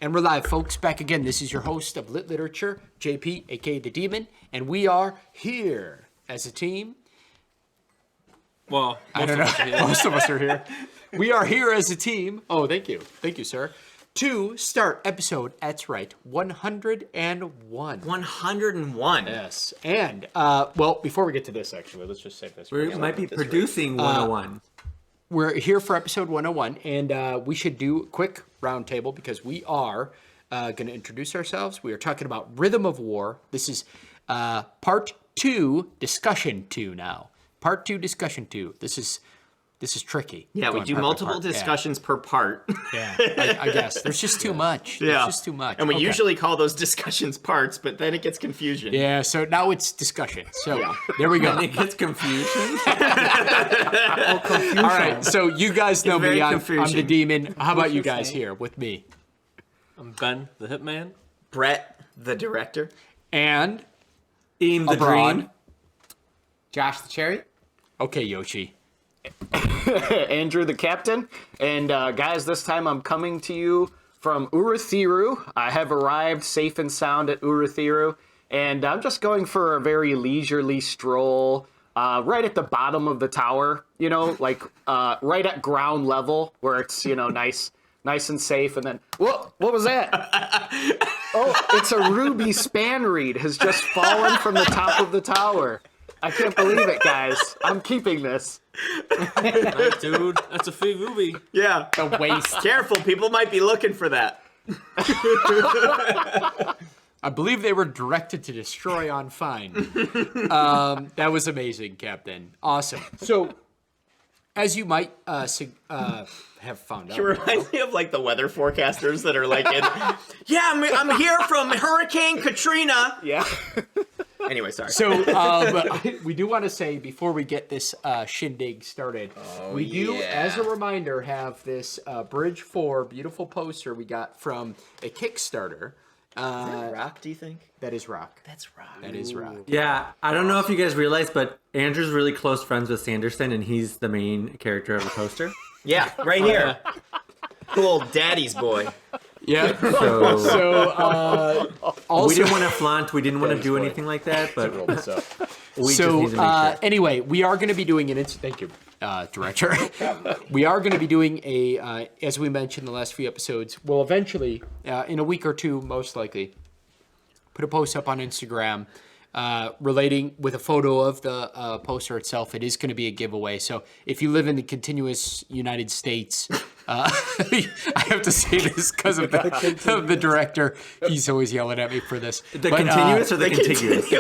And we're live, folks. Back again. This is your host of Lit Literature, JP, aka The Demon, and we are here as a team. Well, I don't know. Most of us are here. We are here as a team. Oh, thank you. Thank you, sir. To start episode, that's right, 101. 101. Yes. And, well, before we get to this, actually, let's just save this. We might be producing 101. We're here for episode 101, and we should do a quick roundtable because we are going to introduce ourselves. We are talking about Rhythm of War. This is part 2, discussion 2 now. Part 2, discussion 2. This is tricky. Yeah, we do multiple discussions per part. Yeah, I guess. There's just too much. Yeah. There's just too much. And we usually call those discussions parts, but then it gets confusion. Yeah, so now it's discussion. So there we go. And it gets confusion. All right, so you guys know me. I'm the Demon. How about you guys here with me? I'm Ben, the Hitman. Brett, the director. And Eam the abroad. Dream. Josh the Cherry. Okay, Yoshi. Andrew the Captain. And guys, this time I'm coming to you from Urithiru. I have arrived safe and sound at Urithiru, and I'm just going for a very leisurely stroll right at the bottom of the tower, like right at ground level where it's, nice and safe. And then, what was that? Oh, it's a ruby span reed has just fallen from the top of the tower. I can't believe it, guys. I'm keeping this. Nice, dude. That's a fake movie. Yeah. The waste. Careful, people might be looking for that. I believe they were directed to destroy on Fine. That was amazing, Captain. Awesome. So, as you might have found out. It reminds me of like the weather forecasters that are like, I'm here from Hurricane Katrina. Yeah. Anyway, sorry. So we do want to say before we get this shindig started, we do, as a reminder, have this Bridge 4 beautiful poster we got from a Kickstarter. Is that rock, do you think? That is rock. That's rock. That is rock. Yeah, I don't know if you guys realize, but Andrew's really close friends with Sanderson, and he's the main character of the poster. Yeah, right here. Cool daddy's boy. Yeah. So Also, we didn't want to flaunt. We didn't want to do anything like that, but we just need to make sure. Anyway, we are going to be doing an thank you, director. We are going to be doing a, as we mentioned in the last few episodes, we'll eventually, in a week or two, most likely, put a post up on Instagram relating with a photo of the poster itself. It is going to be a giveaway. So if you live in the continuous United States, I have to say this because of the director. He's always yelling at me for this. The continuous or the contiguous?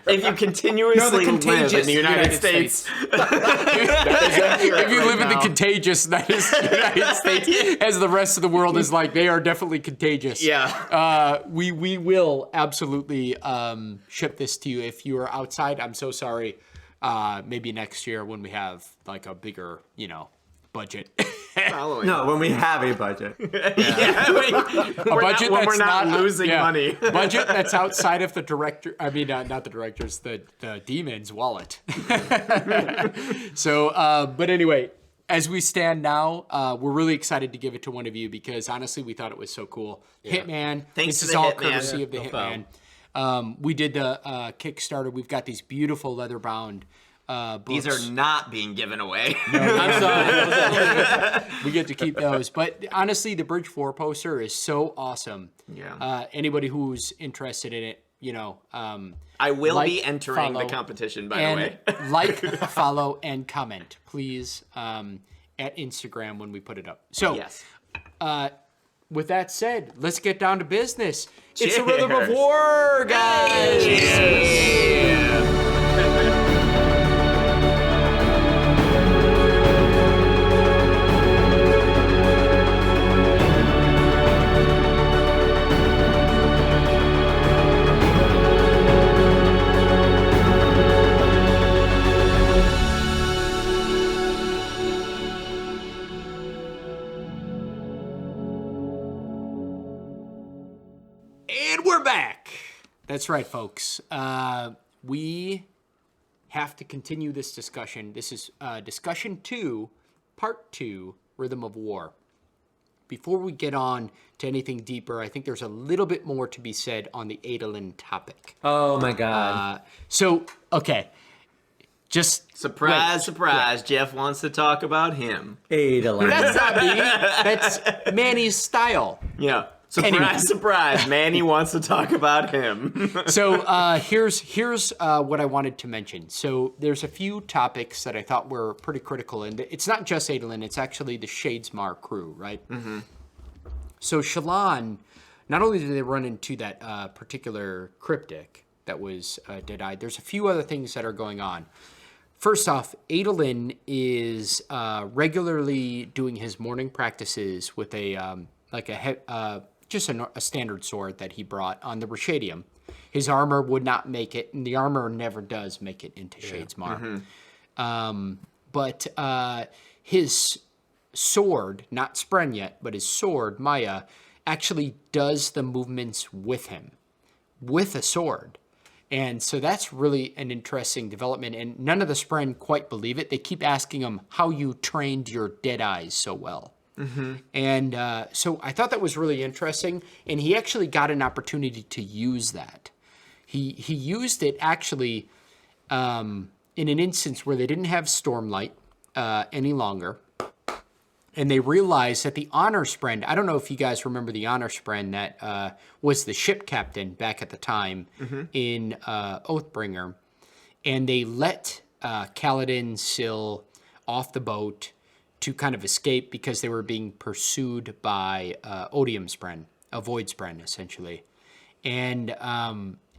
If you continuously live in the United States. If you live in the contagious United States, as the rest of the world is like, they are definitely contagious. Yeah. We will absolutely ship this to you. If you are outside, I'm so sorry. Maybe next year when we have like a bigger, budget. No, when we have a budget. A budget when that's we're not losing money. Budget that's outside of the director. I mean, not the director's, the demon's wallet. So, but anyway, as we stand now, we're really excited to give it to one of you because honestly, we thought it was so cool. Yeah. Hitman. Thanks this to is the all Hitman. courtesy of the Hitman. We did the Kickstarter. We've got these beautiful leather-bound books. These are not being given away. I'm sorry. We get to keep those. But honestly, the Bridge 4 poster is so awesome. Yeah. Anybody who's interested in it, I will like, be entering follow, the competition, by the way. Like, follow, and comment, please, at Instagram when we put it up. So, Yes. With that said, let's get down to business. It's the Cheers. Rhythm of War, guys! Cheers. And we're back. That's right, folks. We have to continue this discussion. This is discussion 2, part 2, Rhythm of War. before we get on to anything deeper, I think there's a little bit more to be said on the Adolin topic. Oh my god. Okay. Just Surprise, wait. surprise. Jeff wants to talk about him. Adolin. That's not me. That's Manny's style. Yeah. Surprise, Anyway. surprise. Manny wants to talk about him. So here's what I wanted to mention. So there's a few topics that I thought were pretty critical, and it's not just Adolin, it's actually the Shadesmar crew, right? Mm-hmm. So Shallan, not only did they run into that particular cryptic that was dead-eyed, there's a few other things that are going on. First off, Adolin is regularly doing his morning practices with a standard sword that he brought on the Rashadium. His armor would not make it, and the armor never does make it into Shadesmar. Mm-hmm. But his sword, not Spren yet, but his sword, Maya, actually does the movements with him, with a sword. And so that's really an interesting development, and none of the Spren quite believe it. They keep asking him how you trained your dead eyes so well. Mm-hmm. And so I thought that was really interesting, and he actually got an opportunity to use that. He used it actually in an instance where they didn't have Stormlight any longer, and they realized that the Honor Spren, I don't know if you guys remember the Honor Spren that was the ship captain back at the time in Oathbringer, and they let Kaladin Syl off the boat to kind of escape because they were being pursued by Odium Spren, a Void Spren, essentially. And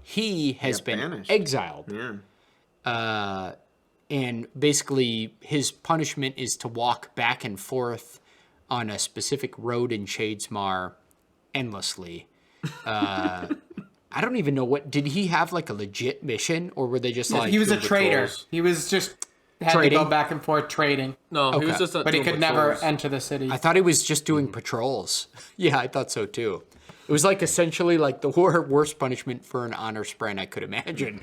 he has been banished. exiled. Yeah. And basically, his punishment is to walk back and forth on a specific road in Shadesmar endlessly. I don't even know did he have like a legit mission, or were they just like... He was a doing trader. patrols. He was just had Trading? to go back and forth trading, No, he was Okay. just but he doing could never patrols. enter the city. I thought he was just doing patrols. Yeah, I thought so too. It was like essentially like the worst punishment for an honor spren I could imagine.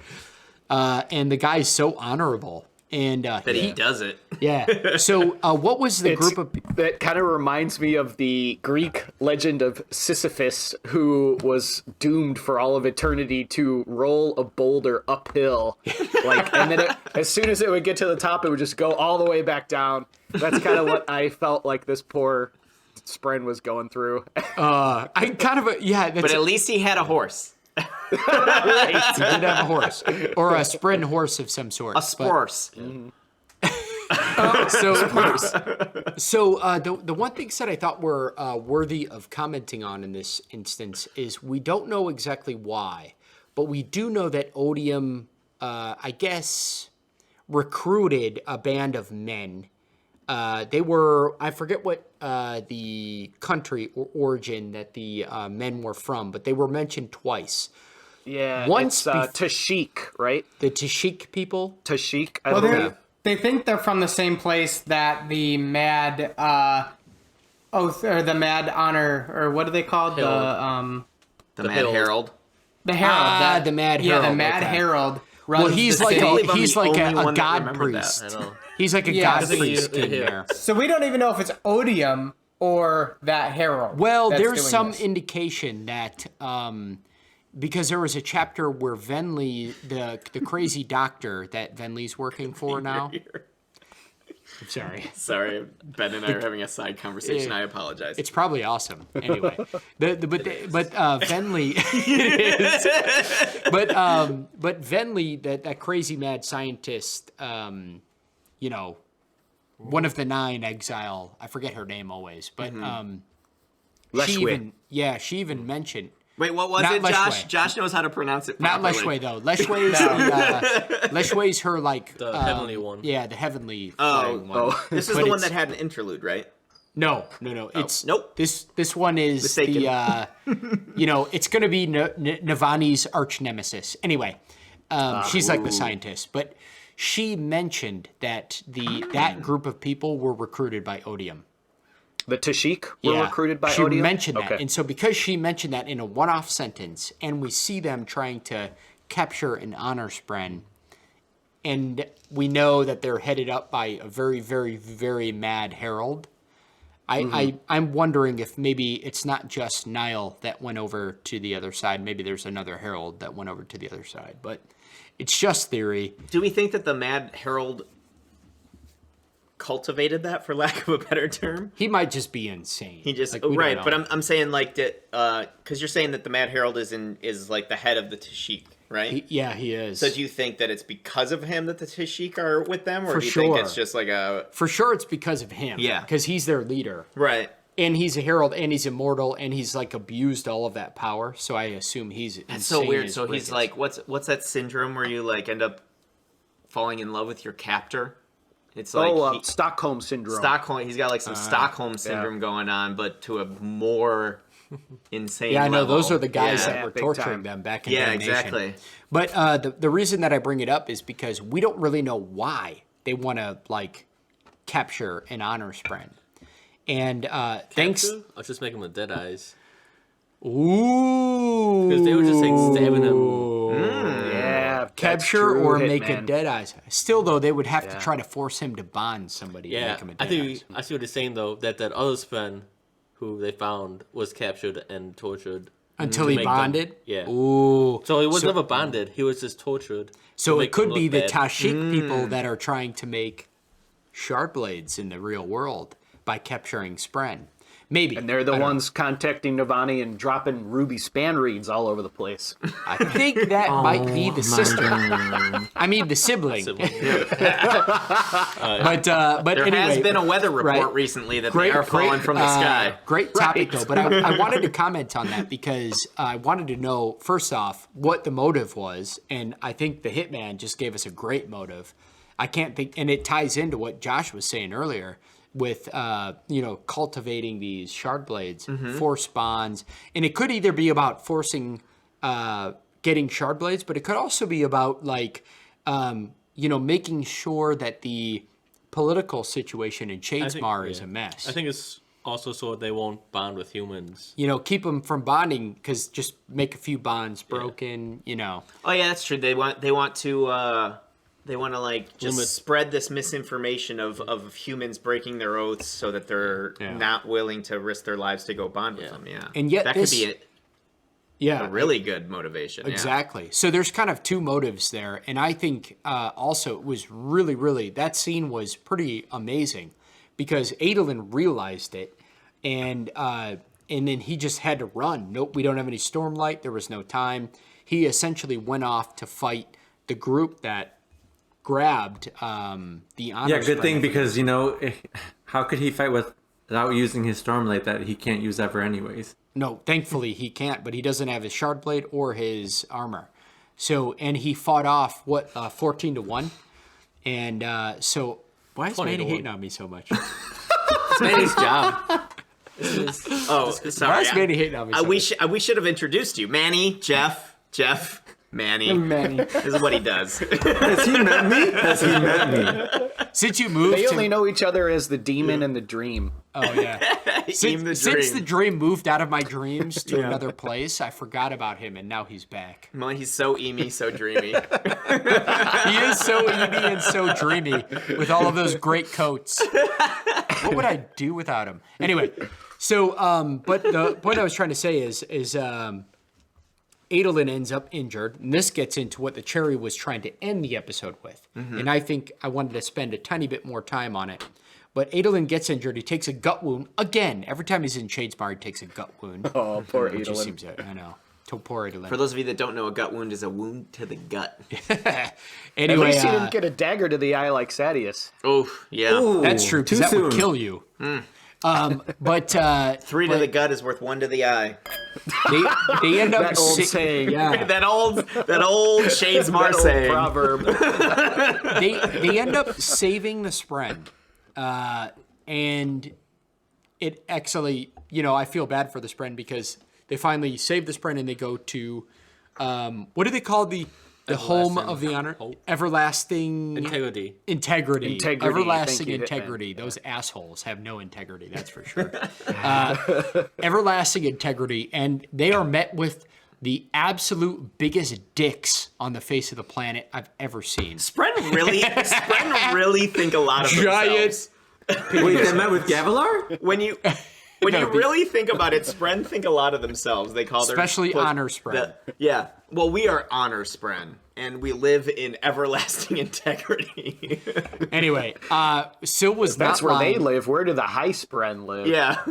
And the guy's so honorable. And That he does it. yeah. So what was the group of... That kind of reminds me of the Greek legend of Sisyphus, who was doomed for all of eternity to roll a boulder uphill, and then as soon as it would get to the top, it would just go all the way back down. That's kind of what I felt like this poor Spren was going through. I kind of... yeah, that's... But at least he had a horse. He did have a horse. Or a Spren horse of some sort. A sporse. So the one thing that I thought were worthy of commenting on in this instance is we don't know exactly why, but we do know that Odium, I guess, recruited a band of men. They were, I forget what the country or origin that the men were from, but they were mentioned twice. Yeah, Once it's Tashik, right? The Tashik people. Tashik, I well, believe. they think they're from the same place that the Mad Oath or the Mad Honor, or what are they called? Herald. The The Mad Herald. Herald. The Herald. The Mad Yeah, the Herald, Mad okay. Herald. Well, runs he's the like city. believe I'm he's the like only a one that god remembered that. priest. I know. He's like a Yeah, god so priest you- in yeah. there. So we don't even know if it's Odium or that Herald. Well, that's there's doing some this. indication that because there was a chapter where Venli, the crazy doctor that Venli's working for now. I'm sorry. Sorry, Ben and I are having a side conversation. I apologize. It's probably awesome. Anyway, but Venli, it is. But Venli, that crazy mad scientist, one of the 9 exile. I forget her name always, but Leshwe. she even mentioned. Wait, what was Not it, Josh? Leshwe. Josh knows how to pronounce it Not properly. Leshwe though. Leshwe's Leshwe's her like The heavenly one. Yeah, the heavenly Oh, flying one. This is But the one it's- that had an interlude, right? No. It's nope. This one is Mistaken. the it's going to be Navani's arch nemesis. Anyway, she's like the scientist, but she mentioned that that group of people were recruited by Odium. The Tashik were recruited by she Odium? mentioned that. Okay. And so because she mentioned that in a one-off sentence, and we see them trying to capture an honor spren, and we know that they're headed up by a very, very, very mad herald, I'm wondering if maybe it's not just Niall that went over to the other side. Maybe there's another herald that went over to the other side. But it's just theory. Do we think that the Mad Herald cultivated that, for lack of a better term? He might just be insane. He just Like, we don't right, know. but I'm saying like that because you're saying that the Mad Herald is like the head of the Tashik, right? He is. So do you think that it's because of him that the Tashik are with them, or For do you think sure. it's just like a For sure, it's because of him. Yeah. Because he's their leader. right? And he's a herald, and he's immortal, and he's like abused all of that power. So I assume he's That's so insane weird. as So he's rickets. like, what's that syndrome where you like end up falling in love with your captor? It's like Stockholm syndrome. Stockholm. He's got like some Stockholm syndrome going on, but to a more insane. Yeah, I know level. those are the guys Yeah. that were big torturing time. them back in Yeah, Damnation. exactly. But the reason that I bring it up is because we don't really know why they want to like capture and honor Spren. And thanks. I'll just make him with dead eyes. Ooh. Because they were just like stabbing him. Yeah, that's Capture true, or make Hitman. it dead eyes. Still, though, they would have to try to force him to bond somebody. To Yeah, make him a I dead think eyes. I see what he's saying though. That other Spren, who they found, was captured and tortured Until to he make them- bonded. Yeah. Ooh. So he was never bonded. He was just tortured. So to it make could them be look the bad. Tashik people that are trying to make shard blades in the real world by capturing Spren. Maybe. And they're the ones contacting Navani and dropping ruby span reeds all over the place. I think that might be the sister. I mean, the sibling. Sibling. But There anyway, has been a weather report right. recently that they are falling from the sky. Great topic, though. But I wanted to comment on that because I wanted to know, first off, what the motive was. And I think the Hitman just gave us a great motive. I can't think, and it ties into what Josh was saying earlier with, cultivating these shard blades, force bonds. And it could either be about forcing, getting shard blades, but it could also be about, like, making sure that the political situation in Shadesmar is a mess. I think it's also so they won't bond with humans. Keep them from bonding, because just make a few bonds broken, Oh yeah, that's true. They want to like just Limit. spread this misinformation of humans breaking their oaths so that they're not willing to risk their lives to go bond with them. Yeah, And yet that this- could be a really good motivation. Exactly. So there's kind of two motives there. And I think also it was really, really, that scene was pretty amazing because Adolin realized it and then he just had to run. Nope, we don't have any Stormlight. There was no time. He essentially went off to fight the group that grabbed the honor. Yeah, good thing because how could he fight without using his Stormlight that he can't use ever anyways? No, thankfully he can't, but he doesn't have his shard blade or his armor. So, and he fought off 14-1, and so why is 20 to Manny 1. hating on me so much? It's Manny's job. Oh, Why sorry. is Manny hating on me so much? We should have introduced you, Manny, Jeff, Manny. Manny. This is what he does. Has he met me? Has he met me? Since you moved, They only know each other as the demon and the dream. Oh yeah. Since the dream moved out of my dreams to another place, I forgot about him, and now he's back. Well, he's so eamy, so dreamy. He is so eamy and so dreamy with all of those great coats. What would I do without him? Anyway, so but the point I was trying to say is Adolin ends up injured, and this gets into what the Cherry was trying to end the episode with. And I think I wanted to spend a tiny bit more time on it. But Adolin gets injured. He takes a gut wound. Again, every time he's in Shadesmar, he takes a gut wound. Oh, poor It just Adolin. seems, I know. To poor Adolin. For those of you that don't know, a gut wound is a wound to the gut. At Anyway, least he didn't get a dagger to the eye like Sadius. Oh, yeah. Ooh, that's true, because too that would soon. kill you. But 3 to the gut is worth 1 to the eye. they end up That old saying. Yeah, That old Shadesmar That old saying. proverb. they end up saving the Spren, and it actually, I feel bad for the Spren because they finally save the Spren and they go to, what do they call the home of the honor? Hope. Everlasting Integrity. Integrity. Integrity, Everlasting thank you, Hitman. integrity. Those assholes have no integrity, that's for sure. Everlasting integrity. And they are met with the absolute biggest dicks on the face of the planet I've ever seen. Spren really think a lot of Giant themselves. Wait, they met with Gavilar? When you really think about it, Spren think a lot of themselves. They call especially their honor Spren. Yeah. Well, we are honor Spren, and we live in everlasting integrity. Anyway, Sil was That's not where lying. they live. Where do the high spren live? Yeah.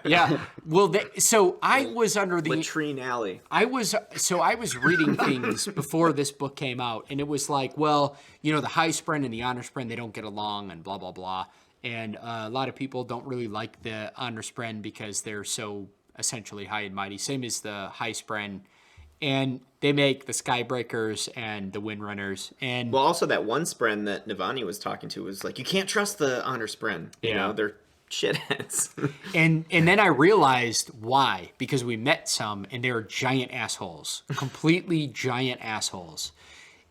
Yeah. Well, so I was under the Latrine Alley. I was reading things before this book came out, and it was like, well, you know, the high spren and the honor spren, they don't get along, and blah blah blah. And a lot of people don't really like the honor spren because they're so essentially high and mighty, same as the high spren. And they make the Skybreakers and the Windrunners. And Well, also that one Spren that Navani was talking to was like, you can't trust the honor Spren. You know, they're shitheads. and then I realized why, because we met some, and they were giant assholes, completely giant assholes.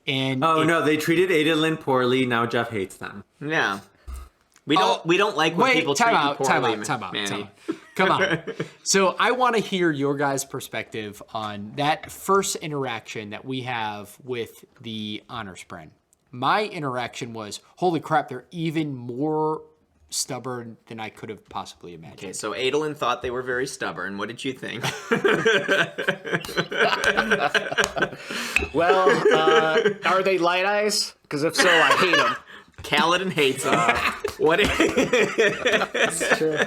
And No, they treated Adolin poorly. Now Jeff hates them. Yeah. We don't like when people treat you poorly, Manny. Come on. So I want to hear your guys' perspective on that first interaction that we have with the honor spren. My interaction was, holy crap, they're even more stubborn than I could have possibly imagined. Okay, so Adolin thought they were very stubborn. What did you think? Well, are they light eyes? Because if so, I hate them. Caledon hates them. What? That's true.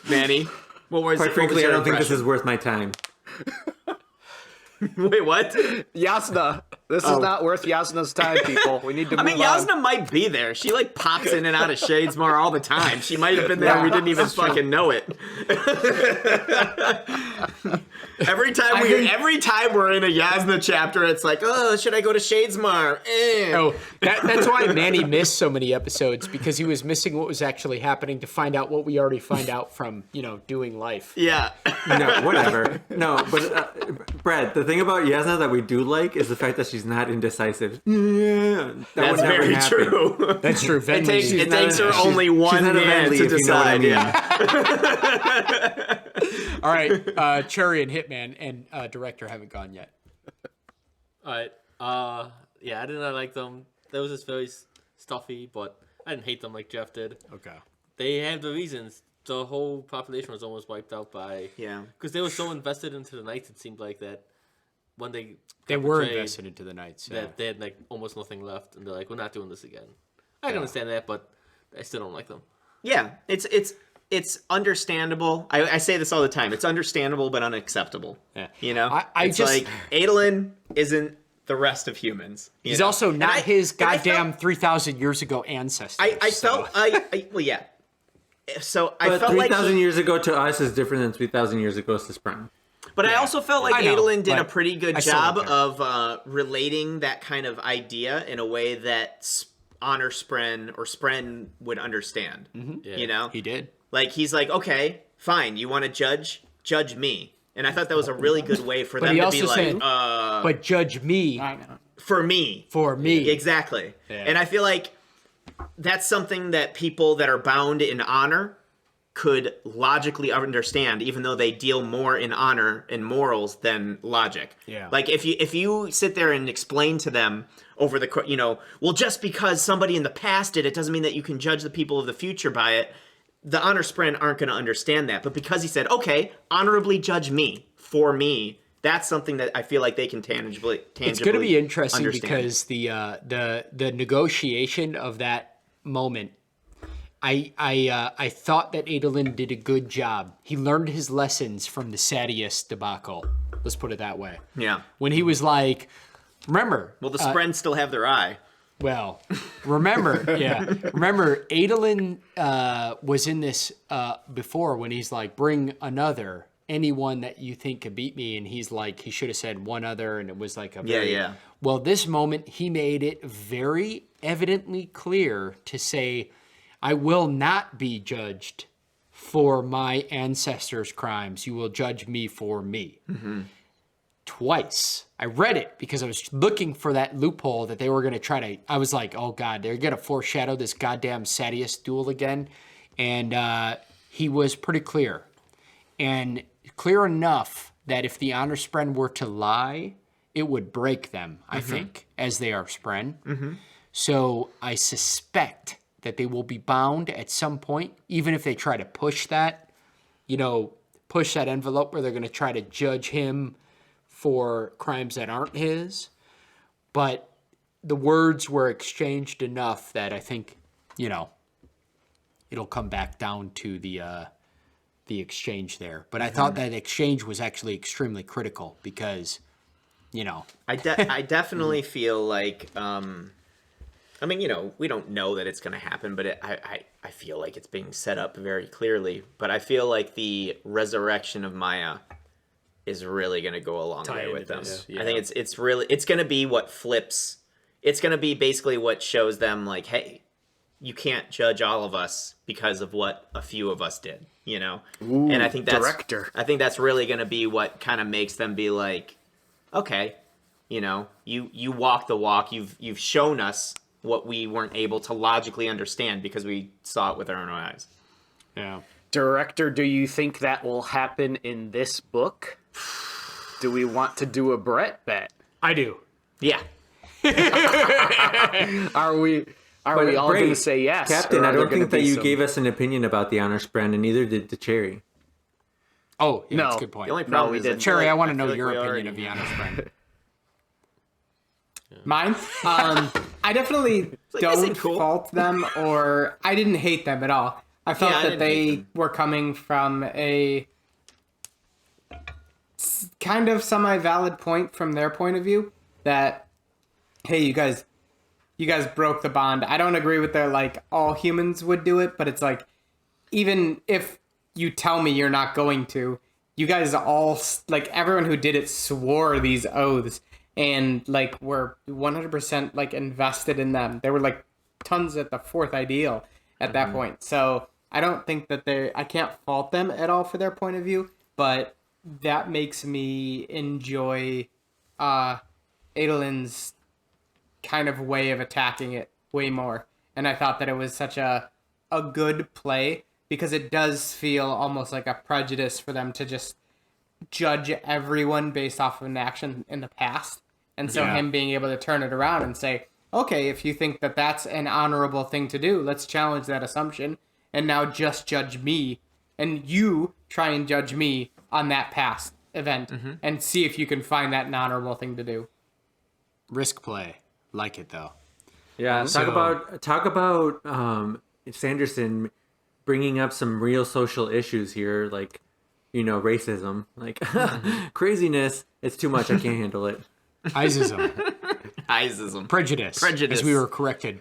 Manny, Quite frankly, I don't think this is worth my time. Wait, what? Yasna. This is not worth Yasna's time, people. We need to move on. Yasna might be there. She like pops in and out of Shadesmar all the time. She might have been there. We didn't even fucking know it. Every time we're in a Yasna chapter, it's like, oh, should I go to Shadesmar? Oh, that's why Manny missed so many episodes, because he was missing what was actually happening to find out what we already find out from, doing life. Yeah. No, whatever. No, but Brad, the thing about Yasna that we do like is the fact that she's not indecisive. That's very true. That's true. It takes her only one man to decide. Yeah. All right, Cherry and Hitman and director haven't gone yet. All right. Yeah, I did not like them. They was just very stuffy, but I didn't hate them like Jeff did. Okay. They have the reasons. The whole population was almost wiped out by... Yeah. Because they were so invested into the Knights, it seemed like that when they were betrayed, invested into the Knights. Yeah. that they had like almost nothing left, and they're like, we're not doing this again. I can understand that, but I still don't like them. Yeah, it's understandable. I say this all the time. It's understandable but unacceptable. Yeah. It's like Adolin isn't the rest of humans. He's also not his goddamn 3,000 years ago ancestors. Well, yeah. So I but felt 3,000 years ago to us is different than 3,000 years ago to Spren. But I also felt like Adolin did a but pretty good I still job don't care. of relating that kind of idea in a way that Honor Spren or Spren would understand. Yeah. He did. Like, he's like, okay, fine, you want to judge me. And I thought that was a really good way for them to be like, said, but judge me I know. for me. for me. Exactly. Yeah. And I feel like that's something that people that are bound in honor could logically understand, even though they deal more in honor and morals than logic. Yeah. Like if you sit there and explain to them over the, well, just because somebody in the past did it doesn't mean that you can judge the people of the future by it. The honor spren aren't going to understand that. But because he said, okay, honorably judge me for me, that's something that I feel like they can tangibly It's going to be interesting understand. because the negotiation of that moment, I thought that Adolin did a good job. He learned his lessons from the Sadius debacle. Let's put it that way. Yeah. When he was like, remember. Well, the Spren still have their eye. Well, remember Adolin was in this before when he's like, bring anyone that you think could beat me, and he's like, he should have said one other, and it was like a very... Yeah. Well, this moment, he made it very evidently clear to say, I will not be judged for my ancestors' crimes. You will judge me for me. Mm-hmm. Twice. I read it because I was looking for that loophole that they were going to try to... I was like, oh, God, they're going to foreshadow this goddamn Sadius duel again. And he was pretty clear. And clear enough that if the honor spren were to lie, it would break them, I think, as they are spren. Mm-hmm. So I suspect that they will be bound at some point, even if they try to push that, push that envelope where they're going to try to judge him for crimes that aren't his. But the words were exchanged enough that I think, it'll come back down to the exchange there. But I thought that exchange was actually extremely critical because, I definitely feel like, we don't know that it's going to happen, but I feel like it's being set up very clearly. But I feel like the resurrection of Maya is really going to go a long way with them. Yeah. I think it's going to be what flips. It's going to be basically what shows them like, hey, you can't judge all of us because of what a few of us did, Ooh, and I think that's really going to be what kind of makes them be like, okay, you walk the walk. You've shown us what we weren't able to logically understand because we saw it with our own eyes. Yeah. Director, do you think that will happen in this book? Do we want to do a Brett bet? I do. Yeah. Are we all going to say yes? Captain, I don't think that you gave us an opinion about the honor sprint, and neither did the Cherry. Oh, yeah, no. that's a good point. The only problem we is didn't. that Cherry, I want to know feel like your we opinion already- of the honor sprint. Mine? I definitely this don't ain't cool. fault them, or I didn't hate them at all. I felt Yeah, I that didn't hate they them. were coming from a kind of semi-valid point from their point of view that, hey, you guys broke the bond. I don't agree with their, like, all humans would do it, but it's like, even if you tell me you're not going to, you guys all, like, everyone who did it swore these oaths and, like, were 100%, like, invested in them. There were, like, tons at the fourth ideal at that point. So I don't think that I can't fault them at all for their point of view, but that makes me enjoy Adolin's kind of way of attacking it way more. And I thought that it was such a good play because it does feel almost like a prejudice for them to just judge everyone based off of an action in the past. And so him being able to turn it around and say, okay, if you think that that's an honorable thing to do, let's challenge that assumption and now just judge me. And you try and judge me on that past event and see if you can find that an honorable thing to do. Risk play. Like it, though. Yeah, talk about Sanderson bringing up some real social issues here, like, racism, like craziness. It's too much. I can't handle it. Isism. Prejudice. As we were corrected.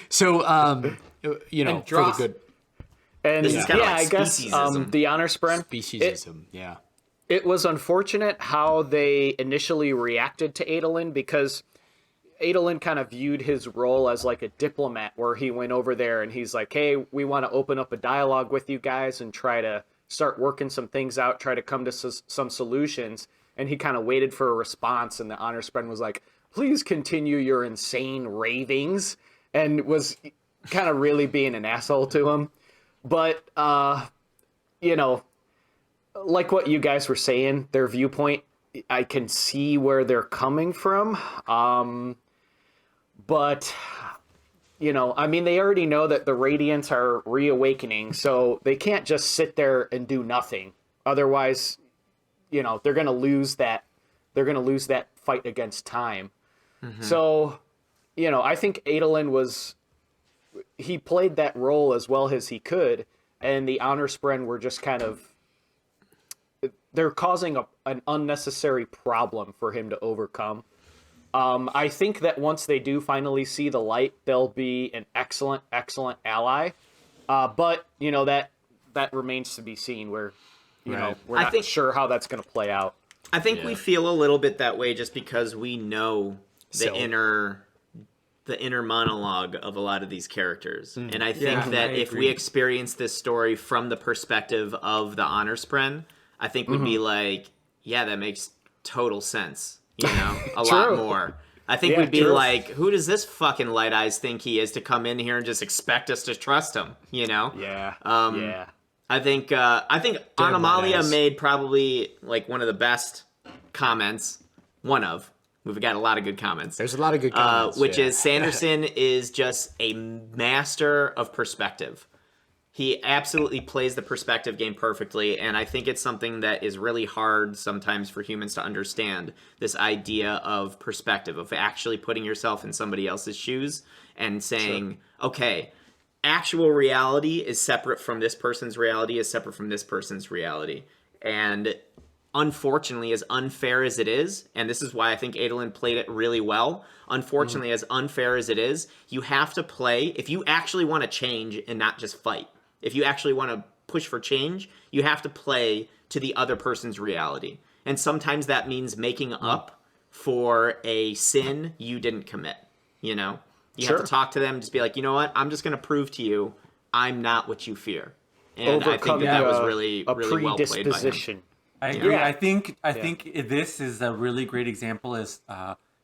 So, for the good. And This is kinda like I guess speciesism. the honor sprint. Speciesism, yeah. It was unfortunate how they initially reacted to Adolin because Adolin kind of viewed his role as like a diplomat where he went over there and he's like, hey, we want to open up a dialogue with you guys and try to start working some things out, try to come to some solutions. And he kind of waited for a response, and the honor sprint was like, please continue your insane ravings, and was kind of really being an asshole to him. But, like what you guys were saying, their viewpoint, I can see where they're coming from. But, they already know that the Radiants are reawakening, so they can't just sit there and do nothing. Otherwise, they're going to lose that. They're going to lose that fight against time. Mm-hmm. So, I think Adolin he played that role as well as he could, and the honor spren were just kind of, they're causing an unnecessary problem for him to overcome. I think that once they do finally see the light, they'll be an excellent, excellent ally. But, that remains to be seen where, we're not sure how that's going to play out. I think we feel a little bit that way just because we know the inner monologue of a lot of these characters. And I think that if we experience this story from the perspective of the honor spren, I think we'd be like, yeah, that makes total sense. A lot more. I think we'd be like, who does this fucking Light Eyes think he is to come in here and just expect us to trust him? Yeah. I think Anomalia made probably like one of the best comments, one of We've got a lot of good comments. There's a lot of good comments. Which yeah. is Sanderson is just a master of perspective. He absolutely plays the perspective game perfectly, and I think it's something that is really hard sometimes for humans to understand, this idea of perspective, of actually putting yourself in somebody else's shoes and saying, okay, actual reality is separate from this person's reality, is separate from this person's reality. And unfortunately, as unfair as it is, and this is why I think Adolin played it really well, unfortunately, as unfair as it is, you have to play, if you actually want to change and not just fight, if you actually want to push for change, you have to play to the other person's reality. And sometimes that means making up for a sin you didn't commit, you know? You have to talk to them, just be like, you know what? I'm just going to prove to you I'm not what you fear. And I think that was really really well played by him. I agree. I think this is a really great example as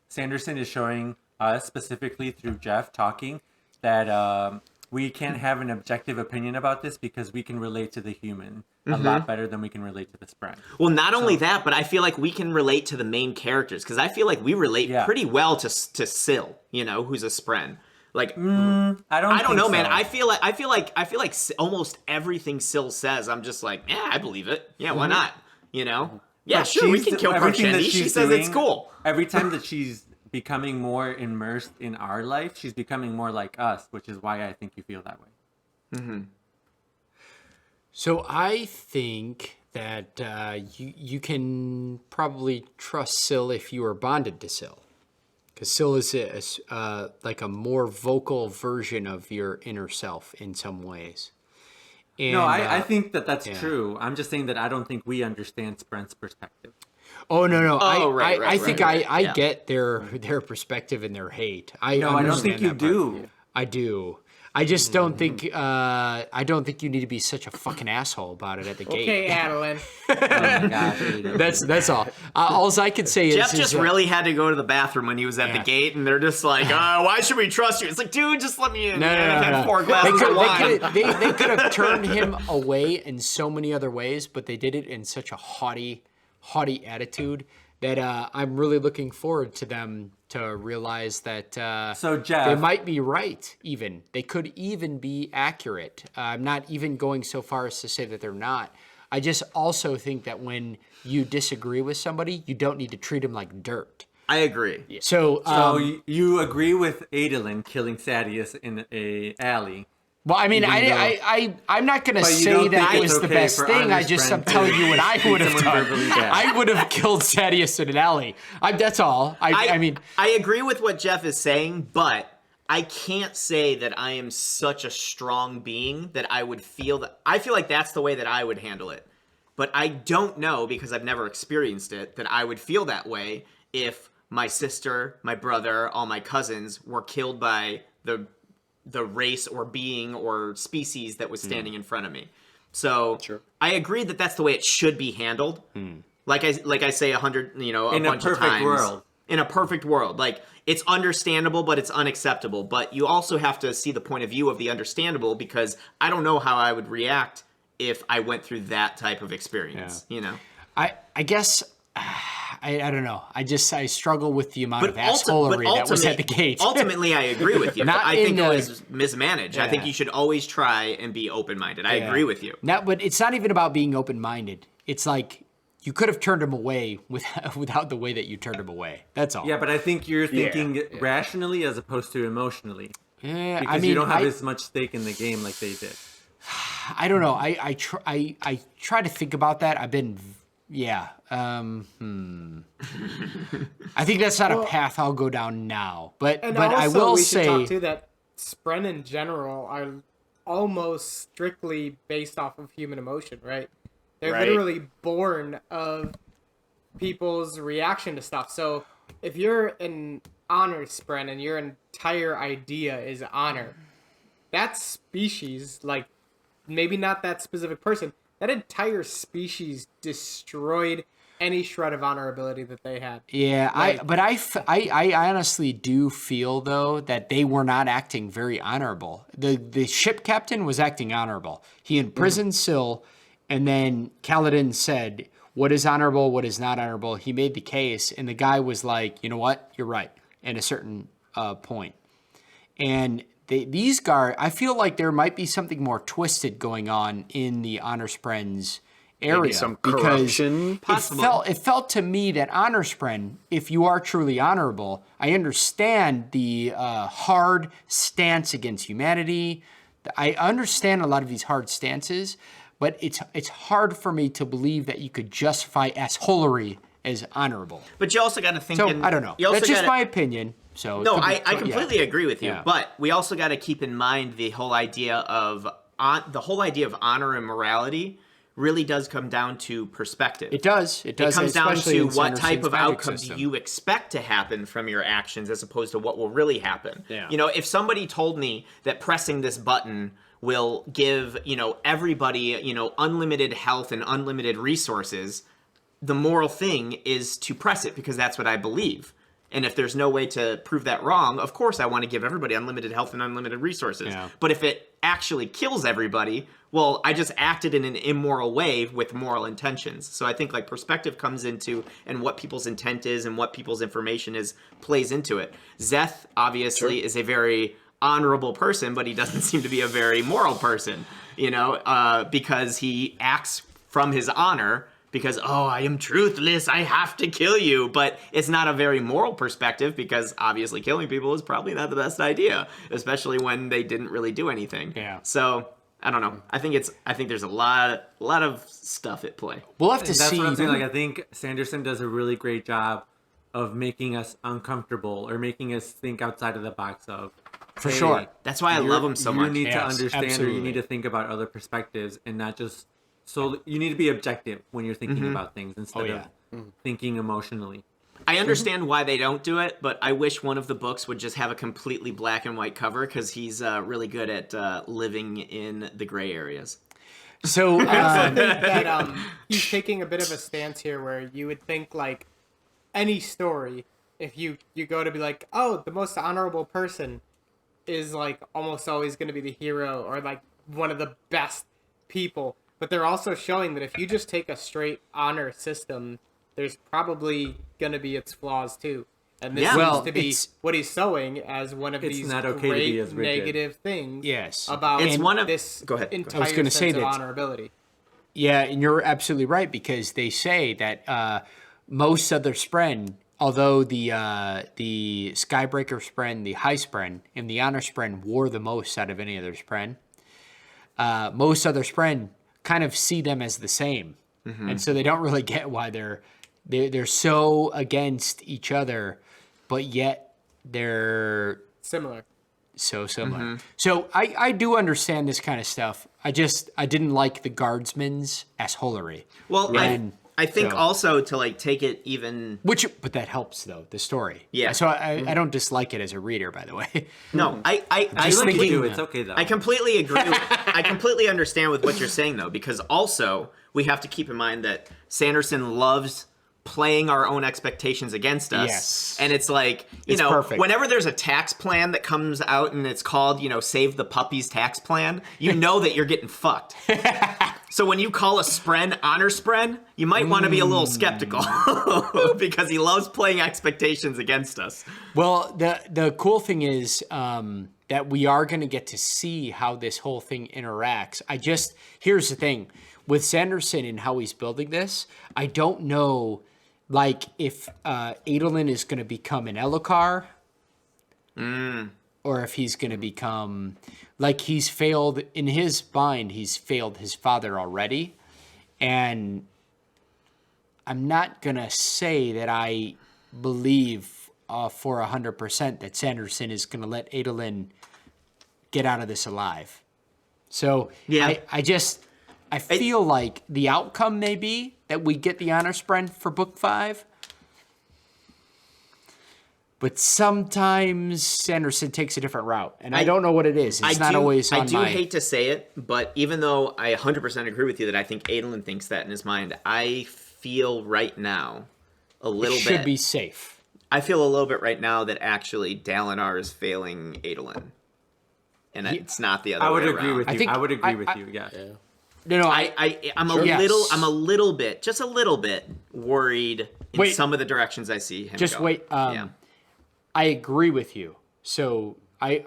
Sanderson is showing us, specifically through Jeff talking, that we can't have an objective opinion about this because we can relate to the human a lot better than we can relate to the Spren. Well, not only that, but I feel like we can relate to the main characters, because I feel like we relate pretty well to Syl, you know, who's a Spren. Like, I don't know, man. I feel like almost everything Syl says, I'm just like, yeah, I believe it. Yeah, why not? You know? Yeah, sure, we can kill Prochendi. She says it's cool. Every time that she's becoming more immersed in our life, she's becoming more like us, which is why I think you feel that way. So I think that you can probably trust Syl if you are bonded to Syl. Because Syl is like a more vocal version of your inner self in some ways. And, no, I think that's true. I'm just saying that I don't think we understand Sprent's perspective. Oh no! I think I get their perspective and their hate. I don't think you do. I do. I just don't think. I don't think you need to be such a fucking asshole about it at the gate. Okay, Adeline. Oh my gosh, That's all. All I could say Jeff is just really had to go to the bathroom when he was at the gate, and they're just like, why should we trust you? It's like, dude, just let me in. No. I've had 4 glasses of wine. They could have turned him away in so many other ways, but they did it in such a haughty attitude that I'm really looking forward to them to realize that so Jeff, they might be right. Even they could even be accurate. I'm not even going so far as to say that they're not. I just also think that when you disagree with somebody, you don't need to treat them like dirt. I agree. So you agree with Adolin killing Sadius in a alley. Well, I mean, I'm not going to say that it was the best thing. I'm telling you what I would have done. I would have killed Sadius in an alley. That's all. I mean, I agree with what Jeff is saying, but I can't say that I am such a strong being that I would feel that. I feel like that's the way that I would handle it. But I don't know, because I've never experienced it, that I would feel that way if my sister, my brother, all my cousins were killed by the race or being or species that was standing in front of me. So I agree that that's the way it should be handled. Like I say 100, a bunch of times. In a perfect world. Like, it's understandable, but it's unacceptable. But you also have to see the point of view of the understandable, because I don't know how I would react if I went through that type of experience, I guess... I don't know. I struggle with the amount of assholery that was at the gate. Ultimately, I agree with you. I think it was mismanaged. Yeah. I think you should always try and be open-minded. I agree with you. But it's not even about being open-minded. It's like you could have turned him away without the way that you turned him away. That's all. Yeah, but I think you're thinking rationally as opposed to emotionally. Yeah, because you don't have as much stake in the game like they did. I don't know. I try to think about that. I've been... Yeah. I think that's not a path I'll go down now. But I will say should talk too that Spren in general are almost strictly based off of human emotion, right? They're literally born of people's reaction to stuff. So if you're an honor Spren and your entire idea is honor, that species, like maybe not that specific person, that entire species destroyed any shred of honorability that they had. Yeah, I honestly do feel, though, that they were not acting very honorable. The ship captain was acting honorable. He imprisoned Syl, and then Kaladin said, what is honorable, what is not honorable. He made the case, and the guy was like, you know what, you're right, at a certain point. And these guards, I feel like there might be something more twisted going on in the Honor Spren's area. Maybe some because corruption. it felt to me that Honor Spren, if you are truly honorable, I understand the hard stance against humanity. I understand a lot of these hard stances, but it's hard for me to believe that you could justify assholery as honorable. But you also got to think. So I don't know. That's just my opinion. So no, I completely agree with you. Yeah. But we also got to keep in mind the whole idea of honor and morality really does come down to perspective. It does. It does. It comes down especially to in what type Sanderson's of magic outcome do system. you expect to happen from your actions as opposed to what will really happen. Yeah. You know, if somebody told me that pressing this button will give, everybody, unlimited health and unlimited resources, the moral thing is to press it because that's what I believe. And if there's no way to prove that wrong, of course I want to give everybody unlimited health and unlimited resources. Yeah. But if it actually kills everybody, well, I just acted in an immoral way with moral intentions. So I think perspective comes into, and what people's intent is and what people's information is plays into it. Zeth obviously is a very honorable person, but he doesn't seem to be a very moral person, because he acts from his honor. Because, I am truthless, I have to kill you. But it's not a very moral perspective because obviously killing people is probably not the best idea, especially when they didn't really do anything. Yeah. So, I don't know. I think there's a lot of stuff at play. We'll have to That's see. what I'm saying. I think Sanderson does a really great job of making us uncomfortable or making us think outside of the box of. For sure. That's why I love him so much. You need to Yes, understand or absolutely. you need to think about other perspectives and not just... So you need to be objective when you're thinking about things instead of thinking emotionally. I understand why they don't do it, but I wish one of the books would just have a completely black and white cover because he's really good at living in the gray areas. So I think that he's taking a bit of a stance here where you would think any story, if you go to be the most honorable person is almost always going to be the hero or one of the best people. But they're also showing that if you just take a straight honor system, there's probably going to be its flaws too. And this seems to be what he's showing as one of these not okay to great be as rigid. negative things Yes. about It's one of- this Go ahead. entire I was gonna sense say of that- honorability. yeah, and you're absolutely right because they say that most other Spren, although the Skybreaker Spren, the High Spren, and the Honor Spren wore the most out of any other Spren, most other Spren kind of see them as the same, and so they don't really get why they're so against each other, but yet they're Similar. so similar. So I do understand this kind of stuff. I didn't like the guardsmen's assholery. Well, And I think so- also to take it even... But that helps though the story. Yeah. So I don't dislike it as a reader, by the way. No, I Just Like you thinking- do, it's okay though. I completely agree. I completely understand with what you're saying, though, because also we have to keep in mind that Sanderson loves playing our own expectations against us. Yes. And it's It's perfect. whenever there's a tax plan that comes out and it's called, Save the Puppies tax plan, you know that you're getting fucked. So when you call a Spren Honor Spren, you might want to be a little skeptical because he loves playing expectations against us. Well, the cool thing is that we are going to get to see how this whole thing interacts. Here's the thing with Sanderson and how he's building this. I don't know, if Adolin is going to become an Elokar, or if he's going to become he's failed in his mind. He's failed his father already, and I'm not going to say that I believe for 100% that Sanderson is going to let Adolin get out of this alive. So Yeah. I feel like the outcome may be that we get the Honor Spren for book 5. But sometimes Sanderson takes a different route, and I don't know what it is. It's not always on I do my... hate to say it, but even though I 100% agree with you that I think Adolin thinks that in his mind, I feel right now a little bit... should be safe. I feel a little bit right now that actually Dalinar is failing Adolin. And it's not the other I way would agree around. with you. I think- I would agree I- with I- you. Yeah. No, I'm Yes. a little bit, just a little bit worried in Wait. some of the directions I see him just going. wait. Yeah. I agree with you. So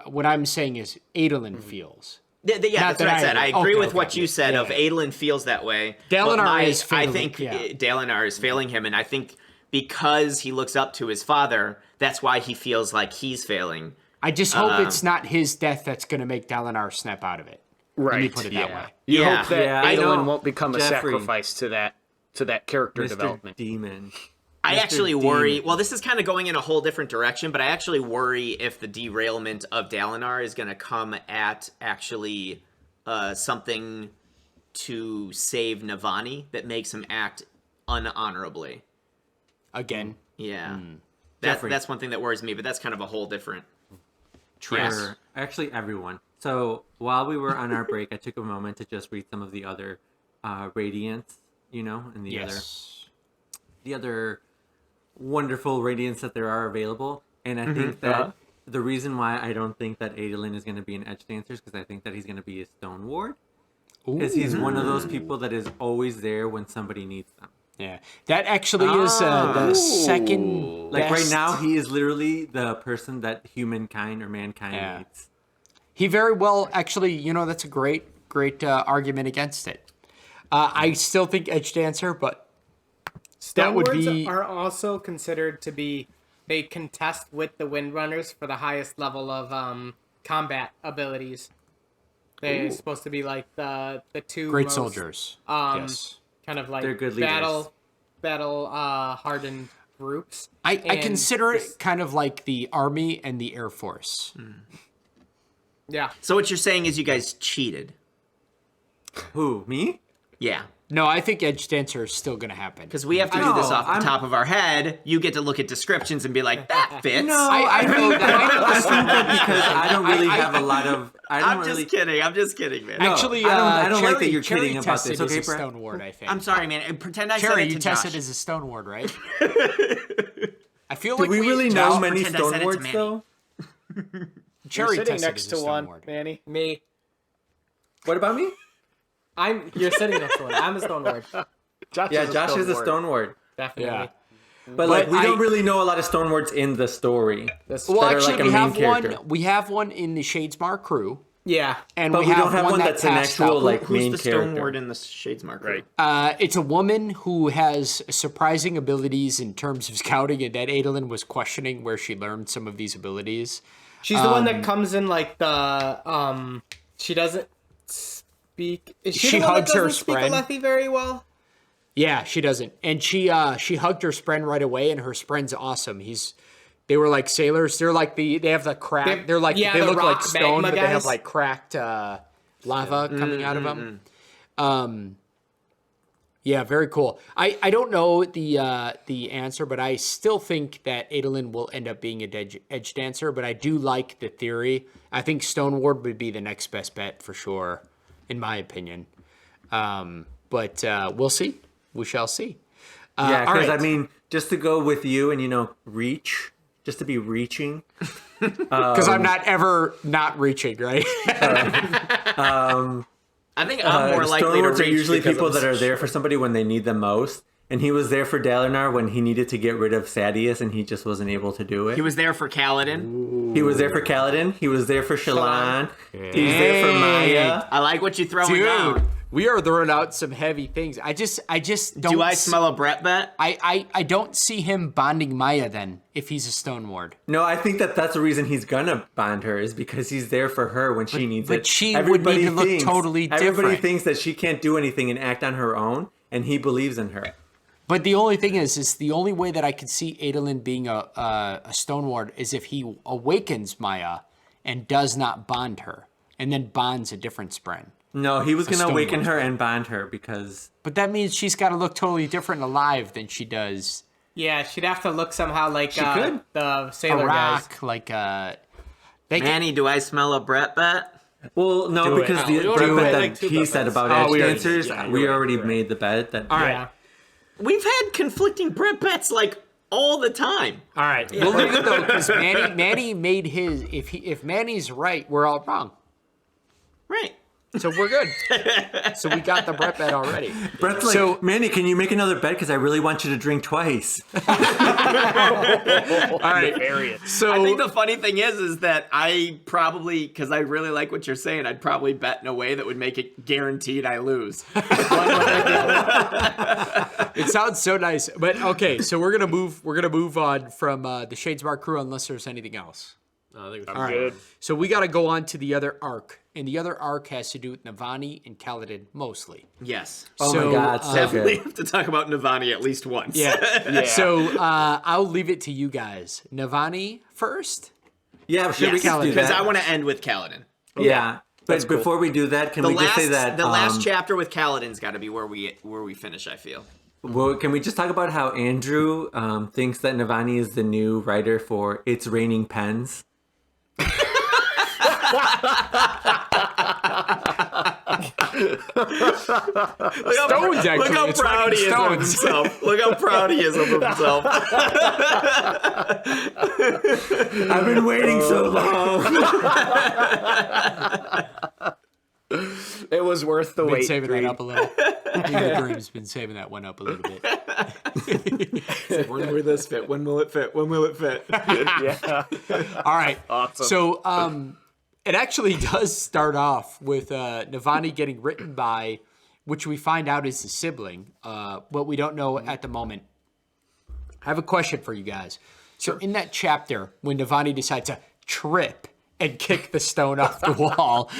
what I'm saying is Adolin feels. Yeah, Not that's that what I I said. I agree. agree Okay, with okay. what you said of Yeah. Adolin feels that way. Dalinar but is I failing, think yeah. Dalinar is failing him, and I think because he looks up to his father, that's why he feels like he's failing. I just hope it's not his death that's going to make Dalinar snap out of it. Let me Right. put it that way. You Yeah. hope that Yeah, I know. Adolin won't become a Jeffrey. sacrifice to that character Mr. development. Demon. I Mr. actually worry. Demon. Well, this is kind of going in a whole different direction, but I actually worry if the derailment of Dalinar is going to come at actually something to save Navani that makes him act unhonorably. Again. Yeah, Jeffrey. that's one thing that worries me, but that's kind of a whole different track. For actually everyone. So while we were on our break, I took a moment to just read some of the other radiants, and the other wonderful radiants that there are available. And I think that the reason why I don't think that Adolin is going to be an edge dancer is because I think that he's going to be a stone ward. Because he's one of those people that is always there when somebody needs them. Yeah. That actually is the second Like right best- now, he is literally the person that humankind or mankind needs. He very well, actually, that's a great argument against it. I still think Edge Dancer, but that would Stonewards be... are also considered to be, they contest with the Windrunners for the highest level of combat abilities. They're supposed to be like the two great most, soldiers. Yes. Kind of like They're good leaders. battle hardened groups. I And consider it kind of like the Army and the Air Force. Yeah. So what you're saying is you guys cheated. Who, me? Yeah. No, I think Edge Dancer is still going to happen. Because we have to do this off the top of our head. You get to look at descriptions and be like, that fits. I know that. I think that because I don't really have a lot of. I'm just kidding, man. Actually, I don't like Cherry- that you're Cherry kidding about tested this. Okay, as a Brett? Stone Ward, I think. I'm sorry, man. Pretend I Cherry, said it you to tested Josh. as a Stone Ward, right? I feel Do like we really know Josh, many pretend I said stone it to wards Manny. though? Cherry You're sitting tested next as a to Stone one, Ward. Manny. Me. What about me? You're sitting next to one. I'm a Stoneward. Yeah, Josh is a ward. stone ward. Definitely. Yeah. But like, we I- don't really know a lot of stone wards in the story. Well, that are actually, like a we main have character. one. We have one in the Shadesmar crew, Yeah. and But we we have don't have one that that's an passed actual out. like Who's main the character. Stoneward in the Shadesmark? Right. It's a woman who has surprising abilities in terms of scouting, and that Adolin was questioning where she learned some of these abilities. She's the one that comes in like the she doesn't speak. Is she She the one that hugs her doesn't speak spren. Alethi very well? Yeah, she doesn't, and she hugged her spren right away, and her spren's awesome. They were like sailors. They're like they have the crack. They're like yeah, they the look like rock stone, magma but they have guys. like cracked lava coming out of them. Yeah, very cool. I don't know the answer, but I still think that Adolin will end up being a edge dancer. But I do like the theory. I think Stone Ward would be the next best bet for sure, in my opinion. But we'll see. We shall see. Yeah, all because right. I mean, just to go with you and reach, just to be reaching. Because I'm not ever not reaching, right? I think I'm more likely to Stonewards reach are usually because people I'm that are there for somebody when they need them most. And he was there for Dalinar when he needed to get rid of Sadeas, and he just wasn't able to do it. He was there for Kaladin. He was there for Kaladin. He was there for Shallan. He was there for Maya. I like what you throwing Dude, down. we are throwing out some heavy things. I just don't. Do I smell a Brett bet? I don't see him bonding Maya then if he's a Stone Ward. No, I think that's the reason he's gonna bond her is because he's there for her when she needs it. but she would need to look totally Everybody different. thinks that she can't do anything and act on her own, and he believes in her. But the only thing is the only way that I could see Adolin being a Stone Ward is if he awakens Maya and does not bond her, and then bonds a different Spren. No, he was gonna Stone awaken Ward. her and bond her because But that means she's got to look totally different alive than she does Yeah, she'd have to look somehow like could. the a sailor guys. rock. Like Manny, do I smell a Brett bet? well, no, Do it. because Do the it. bet that Like two he bet said bets. about Oh, edge we already dancers, did. Yeah, we you're right, already you're right. made the bet that. all right. Yeah. We've had conflicting Brett bets like all the time. All right, we'll leave it though because Manny made his. If Manny's right, we're all wrong. Right. So we're good. So we got the Brett bet already. Brett's like, So- Manny, can you make another bet? Because I really want you to drink twice. All right. So I think the funny thing is that I probably, because I really like what you're saying, I'd probably bet in a way that would make it guaranteed I lose. it sounds so nice. But okay, so we're gonna move on from the Shadesmar crew unless there's anything else. No, I think All right. So we got to go on to the other arc, and the other arc has to do with Navani and Caledon mostly. Yes. Oh So, my God, so Definitely good. have to talk about Navani at least once. Yeah. So I'll leave it to you guys. Navani first. Yeah, sure, we Yes, can do because that. I want to end with Kaladin. Yeah, but before we do that, can we just say that the last chapter with Kaladin's got to be where we finish, I feel. Well, can we just talk about how Andrew thinks that Navani is the new writer for "It's Raining Pens"? Stones, actually. Look how It's proud he raining is of stones. himself. Look how proud he is of himself. I've been waiting so long. It was worth the Been wait. saving Dream. that up a little. Even Dream's been saving that one up a little bit. When will this fit? When will it fit? When will it fit? Yeah. All right. Awesome. So it actually does start off with Navani getting written by, which we find out is his sibling, but we don't know at the moment. I have a question for you guys. So in that chapter, when Navani decides to trip and kick the stone off the wall,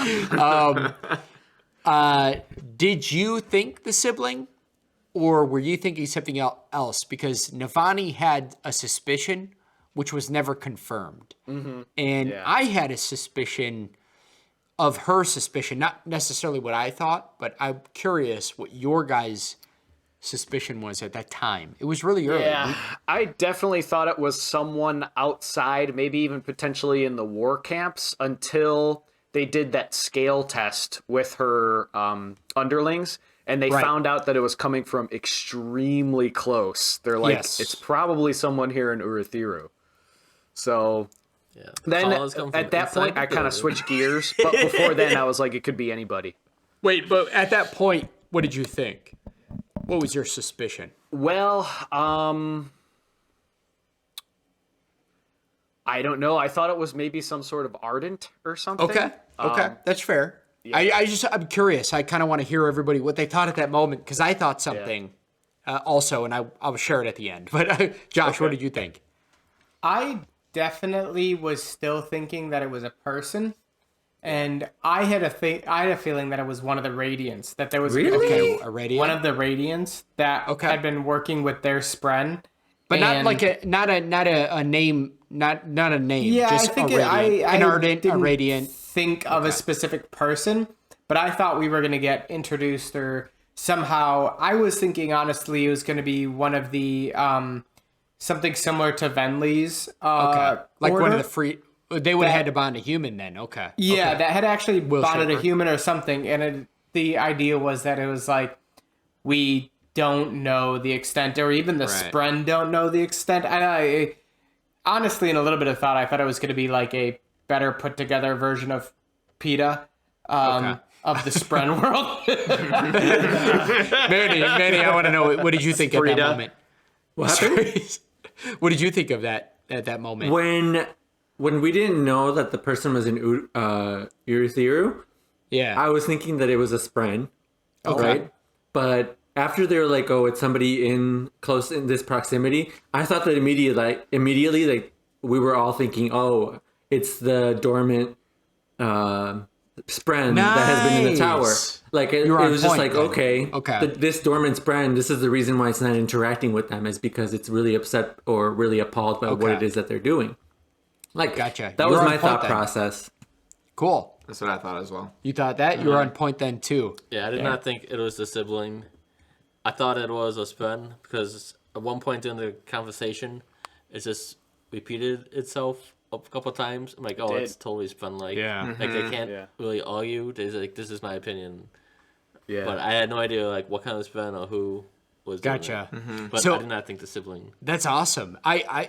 did you think the sibling, or were you thinking something else? Because Navani had a suspicion, which was never confirmed. And I had a suspicion of her suspicion, not necessarily what I thought, but I'm curious what your guys' suspicion was at that time. It was really early. Yeah, I definitely thought it was someone outside, maybe even potentially in the war camps, until they did that scale test with her underlings, and they Right. found out that it was coming from extremely close. They're like, Yes. it's probably someone here in Urithiru. So Yeah. then Colors come from at that inside point, the I kind of building. switched gears. But before then, I was like, it could be anybody. Wait, but at that point, what did you think? What was your suspicion? Well, I don't know. I thought it was maybe some sort of ardent or something. Okay, that's fair. I'm curious. I kind of want to hear everybody what they thought at that moment, because I thought something also, and I'll share it at the end. But Josh, what did you think? I definitely was still thinking that it was a person, and I had a feeling that it was one of the Radiants. That there was gonna Okay, be a Radiant? one of the Radiants that had been working with their Spren, But not and- like a name, not a name. Yeah, just I think a Radiant. I An Ardent, a didn't Radiant. think of a specific person, but I thought we were going to get introduced, or somehow I was thinking honestly it was going to be one of the something similar to Venli's Like one order. of the free. They would have had to bond a human then. Okay. Yeah, Okay. that had actually bonded a Shaper. human or something, and the idea was that it was like we don't know the extent, or even the Right. Spren don't know the extent. And I honestly, in a little bit of thought, I thought it was going to be like a better put together version of PETA of the Spren world. Manny, I want to know, what did you think at that Frida. moment? What happened? What did you think of that at that moment? When we didn't know that the person was in Urithiru, Yeah. I was thinking that it was a Spren. Okay. Right? But after they were like, "Oh, it's somebody in close in this proximity," I thought that immediately, like we were all thinking, "Oh, it's the dormant Spren that has been in the tower." Nice. Like it You were on was just point like, then. okay, this dormant Spren. This is the reason why it's not interacting with them, is because it's really upset or really appalled by what Okay. it is that they're doing. Like, Gotcha. That You was were on my point thought then. process. Cool. That's what I thought as well. You thought that? You were on point then too. Yeah, I did not think it was the sibling. I thought it was a Spren because at one point during the conversation, it just repeated itself a couple times. I'm like, oh, it's totally Spren. Like, Yeah. like they can't really argue. They're like, this is my opinion. Yeah. But I had no idea like what kind of Spren or who was. doing Gotcha. it. But So- I did not think the sibling. That's awesome.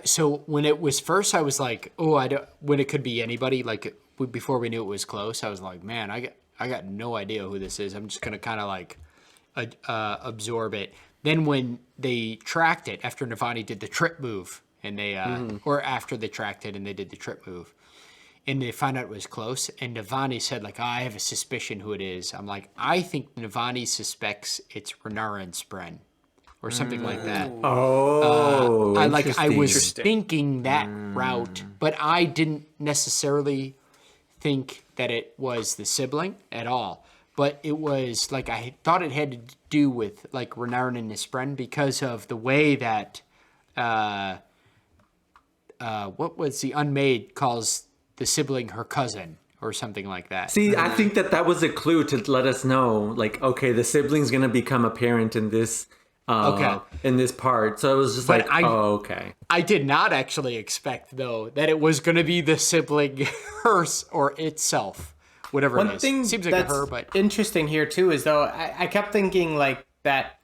So when it was first, I was like, oh, I don't. When it could be anybody, like before we knew it was close, I was like, man, I got no idea who this is. I'm just gonna kind of like absorb it. Then when they tracked it after Navani did the trip move, and they or after they tracked it and they did the trip move, and they found out it was close, and Navani said like, I have a suspicion who it is. I'm like, I think Navani suspects it's Renarin Spren or something like that. Oh, I was interesting. thinking that route, but I didn't necessarily think that it was the sibling at all. But it was like I thought it had to do with like Renarin and Nispren because of the way that what was the Unmade calls the sibling her cousin or something like that. See, I think that was a clue to let us know, like, okay, the sibling's gonna become apparent in this. In this part, so it was just But okay. I did not actually expect though that it was going to be the sibling, hers or itself, whatever One it is. thing Seems like that's a her, but interesting here too is though I kept thinking like that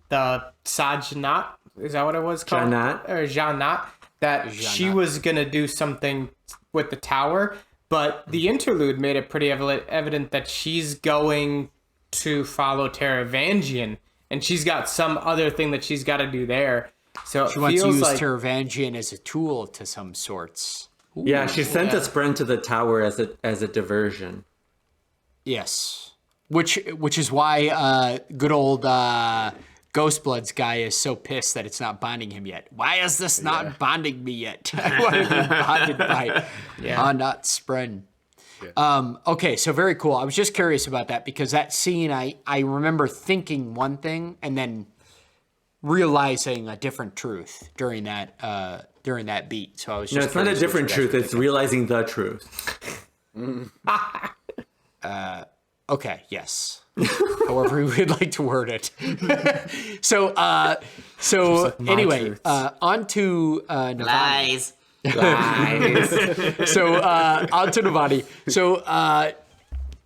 the Sajnat, is that what it was called? Janat. Or Janat, that she Janat. was gonna do something with the tower, but the interlude made it pretty evident that she's going to follow Taravangian, and she's got some other thing that she's got to do there. So she it wants to feels use like Taravangian as a tool to some sorts. Yeah, she sent a Spren to the tower as a diversion. Yes, which is why good old Ghostbloods guy is so pissed that it's not bonding him yet. Why is this not bonding me yet? I want to be bonded by not Spren. Okay, so very cool. I was just curious about that because that scene, I remember thinking one thing and then realizing a different truth during that beat. So I was just No, it's not a curious what different you guys truth. were It's realizing the truth. Okay, yes. However we would like to word it. So anyway, truths. on to Navani. Lies. So on to Navani. So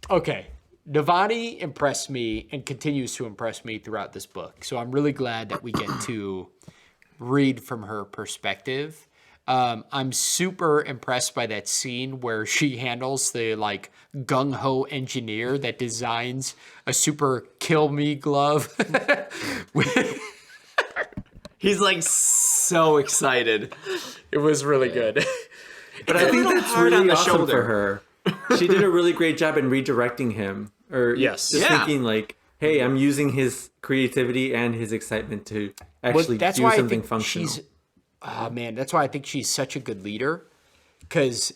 okay, Navani impressed me and continues to impress me throughout this book. So I'm really glad that we get to read from her perspective. I'm super impressed by that scene where she handles the like gung-ho engineer that designs a super kill me glove. He's like so excited. It was really good. But I think little that's hard on really the awesome shoulder. for her. She did a really great job in redirecting him. Or Yes. just Yeah. thinking like, hey, I'm using his creativity and his excitement to actually that's do why I something think functional. she's. Oh man, that's why I think she's such a good leader, because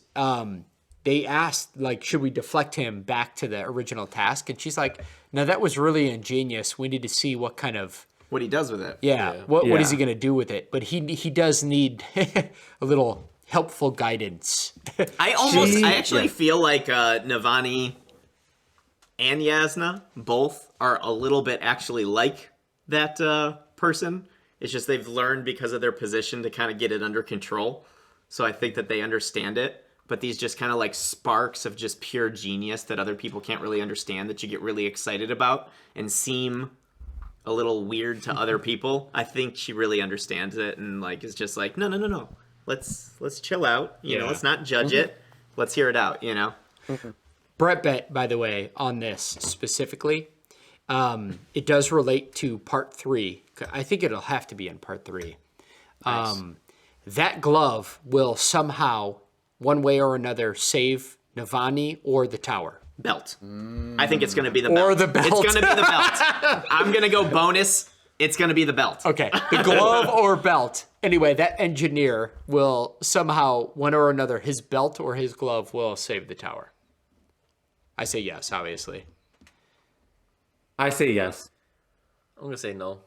they asked like, should we deflect him back to the original task, and she's like, no, that was really ingenious. We need to see what kind of What he does with it. what is Yeah. he gonna do with it? But he does need a little helpful guidance. I actually feel like Navani and Yasna both are a little bit actually like that person. It's just they've learned because of their position to kind of get it under control. So I think that they understand it. But these just kind of like sparks of just pure genius that other people can't really understand, that you get really excited about and seem a little weird to other people. I think she really understands it and like is just like, no. Let's chill out. You know, Yeah. let's not judge it. Let's hear it out, you know? Brett, by the way, on this specifically, it does relate to part 3. I think it'll have to be in part 3. That glove will somehow, one way or another, save Navani or the tower. Belt. I think it's going to be the belt. Or the belt. It's going to be the belt. I'm going to go bonus. It's going to be the belt. Okay, the glove or belt. Anyway, that engineer will somehow, one or another, his belt or his glove will save the tower. I say yes, obviously. I say yes. I'm gonna say no.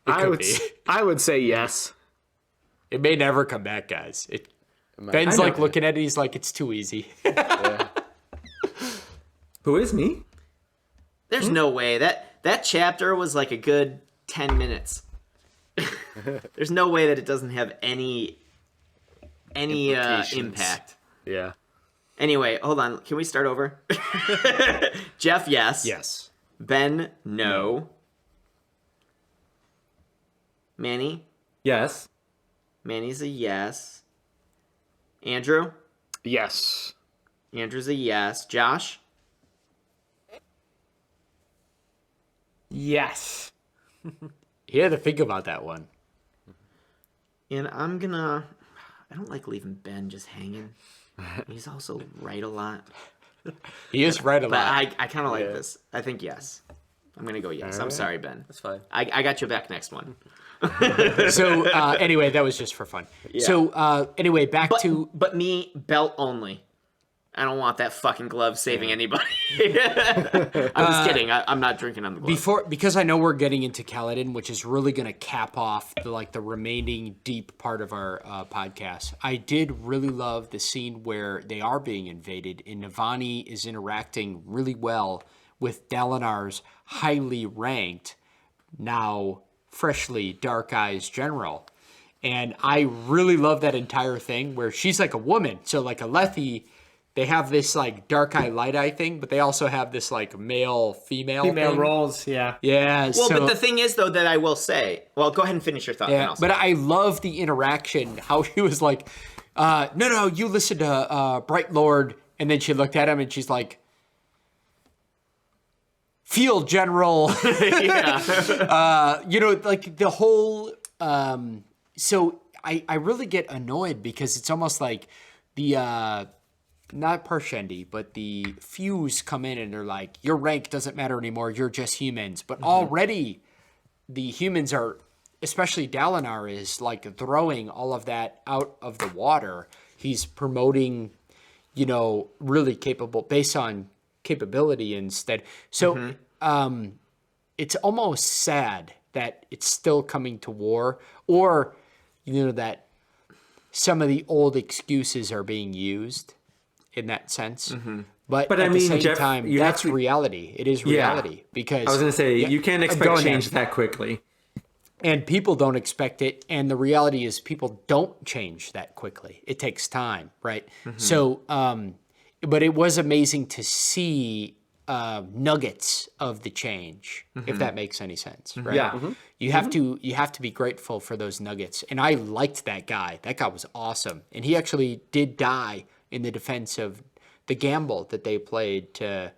I would say yes. It may never come back, guys. Ben's I like know. looking at it. He's like, it's too easy. Who is me? There's no way. That chapter was like a good 10 minutes. There's no way that it doesn't have any Implications. impact. Yeah. Anyway, hold on. Can we start over? Jeff, yes. Yes. Ben, no. Manny? Yes. Manny's a yes. Andrew? Yes. Andrew's a yes. Josh? Yes. You had to think about that one. And I don't like leaving Ben just hanging. He's also right a lot. He is right a But lot. I kind of like this. I think yes. I'm going to go yes. I'm sorry, Ben. That's fine. I got you back next one. So anyway, that was just for fun. So anyway, back to But me, belt only. I don't want that fucking glove saving anybody. I'm just kidding. I'm not drinking on the glove. because I know we're getting into Caledon, which is really going to cap off the remaining deep part of our podcast. I did really love the scene where they are being invaded, and Navani is interacting really well with Dalinar's highly ranked, now freshly Dark Eyes general. And I really love that entire thing where she's like a woman. So like Alethi, they have this like dark eye, light eye thing, but they also have this like male female thing. roles, yeah. Yeah. Well, but the thing is, though, that I will say, well, go ahead and finish your thought. then yeah, I'll say. but I love the interaction, how she was like, no, you listen to Bright Lord. And then she looked at him and she's like, Field General. Like the whole, so I really get annoyed because it's almost like the, not Parshendi, but the Fuse come in and they're like, your rank doesn't matter anymore. You're just humans. But already the humans are, especially Dalinar is like throwing all of that out of the water. He's promoting, really capable based on capability instead. So it's almost sad that it's still coming to war, or, that some of the old excuses are being used in that sense. But at the same Jeff, time, you have that's to- reality. It is reality because I was going to say, you can't expect go ahead. change that quickly. And people don't expect it. And the reality is people don't change that quickly. It takes time, right? So, but it was amazing to see nuggets of the change, if that makes any sense, right? Yeah. You have to be grateful for those nuggets. And I liked that guy. That guy was awesome. And he actually did die in the defense of the gamble that they played to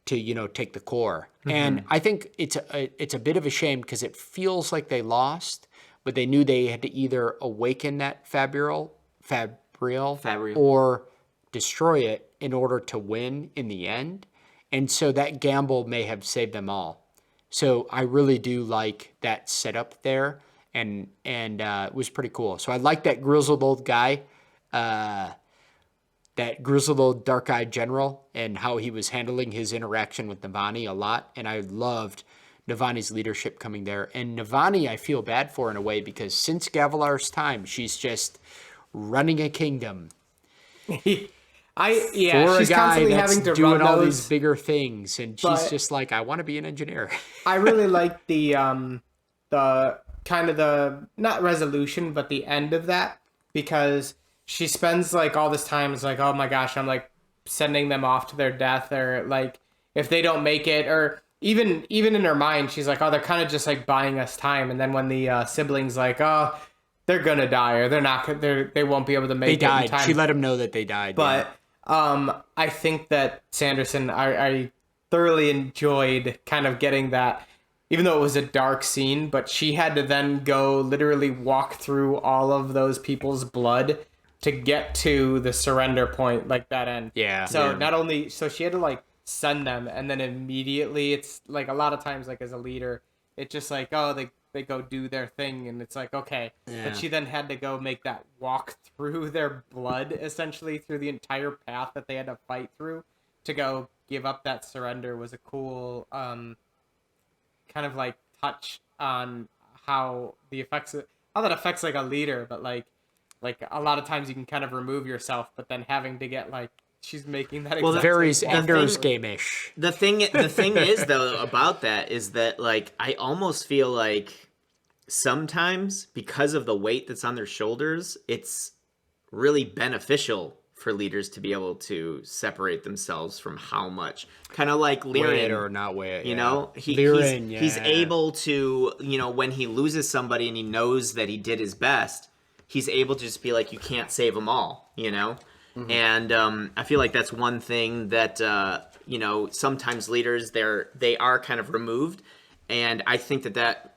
take the core. And I think it's a bit of a shame because it feels like they lost, but they knew they had to either awaken that Fabrial or destroy it in order to win in the end. And so that gamble may have saved them all. So I really do like that setup there, and it was pretty cool. So I like that grizzled old guy, that grizzled old dark-eyed general, and how he was handling his interaction with Navani a lot. And I loved Navani's leadership coming there. And Navani I feel bad for in a way because since Gavilar's time, she's just running a kingdom. For she's a guy constantly that's having to doing run all those. these bigger things, and she's But- just like, I want to be an engineer. I really like the kind of the not resolution, but the end of that, because she spends like all this time. It's like, oh my gosh, I'm like sending them off to their death, or like if they don't make it, or even in her mind, she's like, oh, they're kind of just like buying us time. And then when the siblings like, oh, they're gonna die, or they won't be able to make They it in died. time. She let him know that they died. But I think that Sanderson, I thoroughly enjoyed kind of getting that, even though it was a dark scene, but she had to then go literally walk through all of those people's blood to get to the surrender point, like that end. Yeah. So not only, so she had to like send them, and then immediately it's like a lot of times, like as a leader, it's just like, oh, they go do their thing, and it's like, okay. Yeah. But she then had to go make that walk through their blood, essentially through the entire path that they had to fight through to go give up that surrender, was a cool kind of like touch on how the effects, how that affects like a leader, but like a lot of times you can kind of remove yourself, but then having to get like, she's making that exact Very same walk. Ender's Game-ish. The thing is though about that is that like I almost feel like sometimes because of the weight that's on their shoulders, it's really beneficial for leaders to be able to separate themselves from how much, kind of like Weigh it Lyran, or not weigh it. you yeah. know, Lyran, he's yeah. able to, when he loses somebody and he knows that he did his best, he's able to just be like, you can't save them all, And I feel like that's one thing that sometimes leaders they are kind of removed, and I think that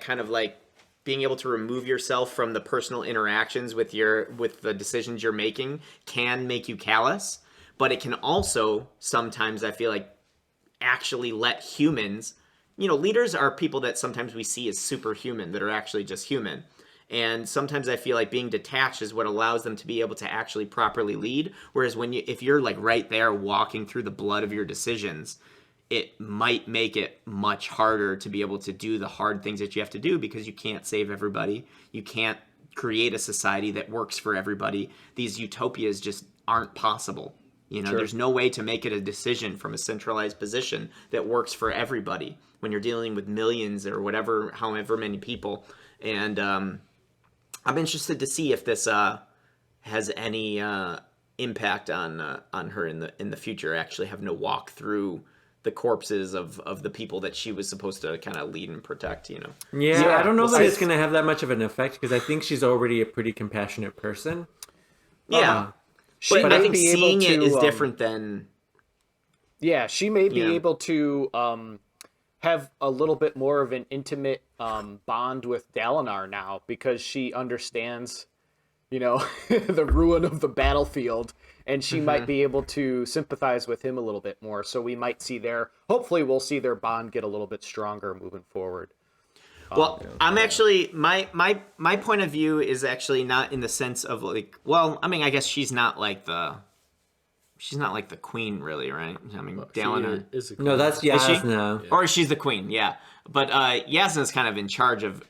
kind of like being able to remove yourself from the personal interactions with the decisions you're making can make you callous, but it can also sometimes, I feel like, actually let humans, leaders are people that sometimes we see as superhuman that are actually just human. And sometimes I feel like being detached is what allows them to be able to actually properly lead. Whereas if you're like right there walking through the blood of your decisions, it might make it much harder to be able to do the hard things that you have to do, because you can't save everybody. You can't create a society that works for everybody. These utopias just aren't possible. There's no way to make it a decision from a centralized position that works for everybody when you're dealing with millions or however many people. And I'm interested to see if this has any impact on her in the future. Actually having to walk through the corpses of the people that she was supposed to kind of lead and protect, Yeah, I don't know that it's going to have that much of an effect, because I think she's already a pretty compassionate person. Yeah. But I think seeing it is different than... Yeah, she may be able to have a little bit more of an intimate bond with Dalinar now, because she understands, the ruin of the battlefield, and she might be able to sympathize with him a little bit more. So we might see hopefully we'll see their bond get a little bit stronger moving forward. Well, I'm actually, my point of view is actually not in the sense of like, well, I mean, I guess she's not like the queen, really, right? I mean, Dalinar is a No, that's Yasna. Yeah. Or she's the queen, yeah. But Yasna's kind of in charge of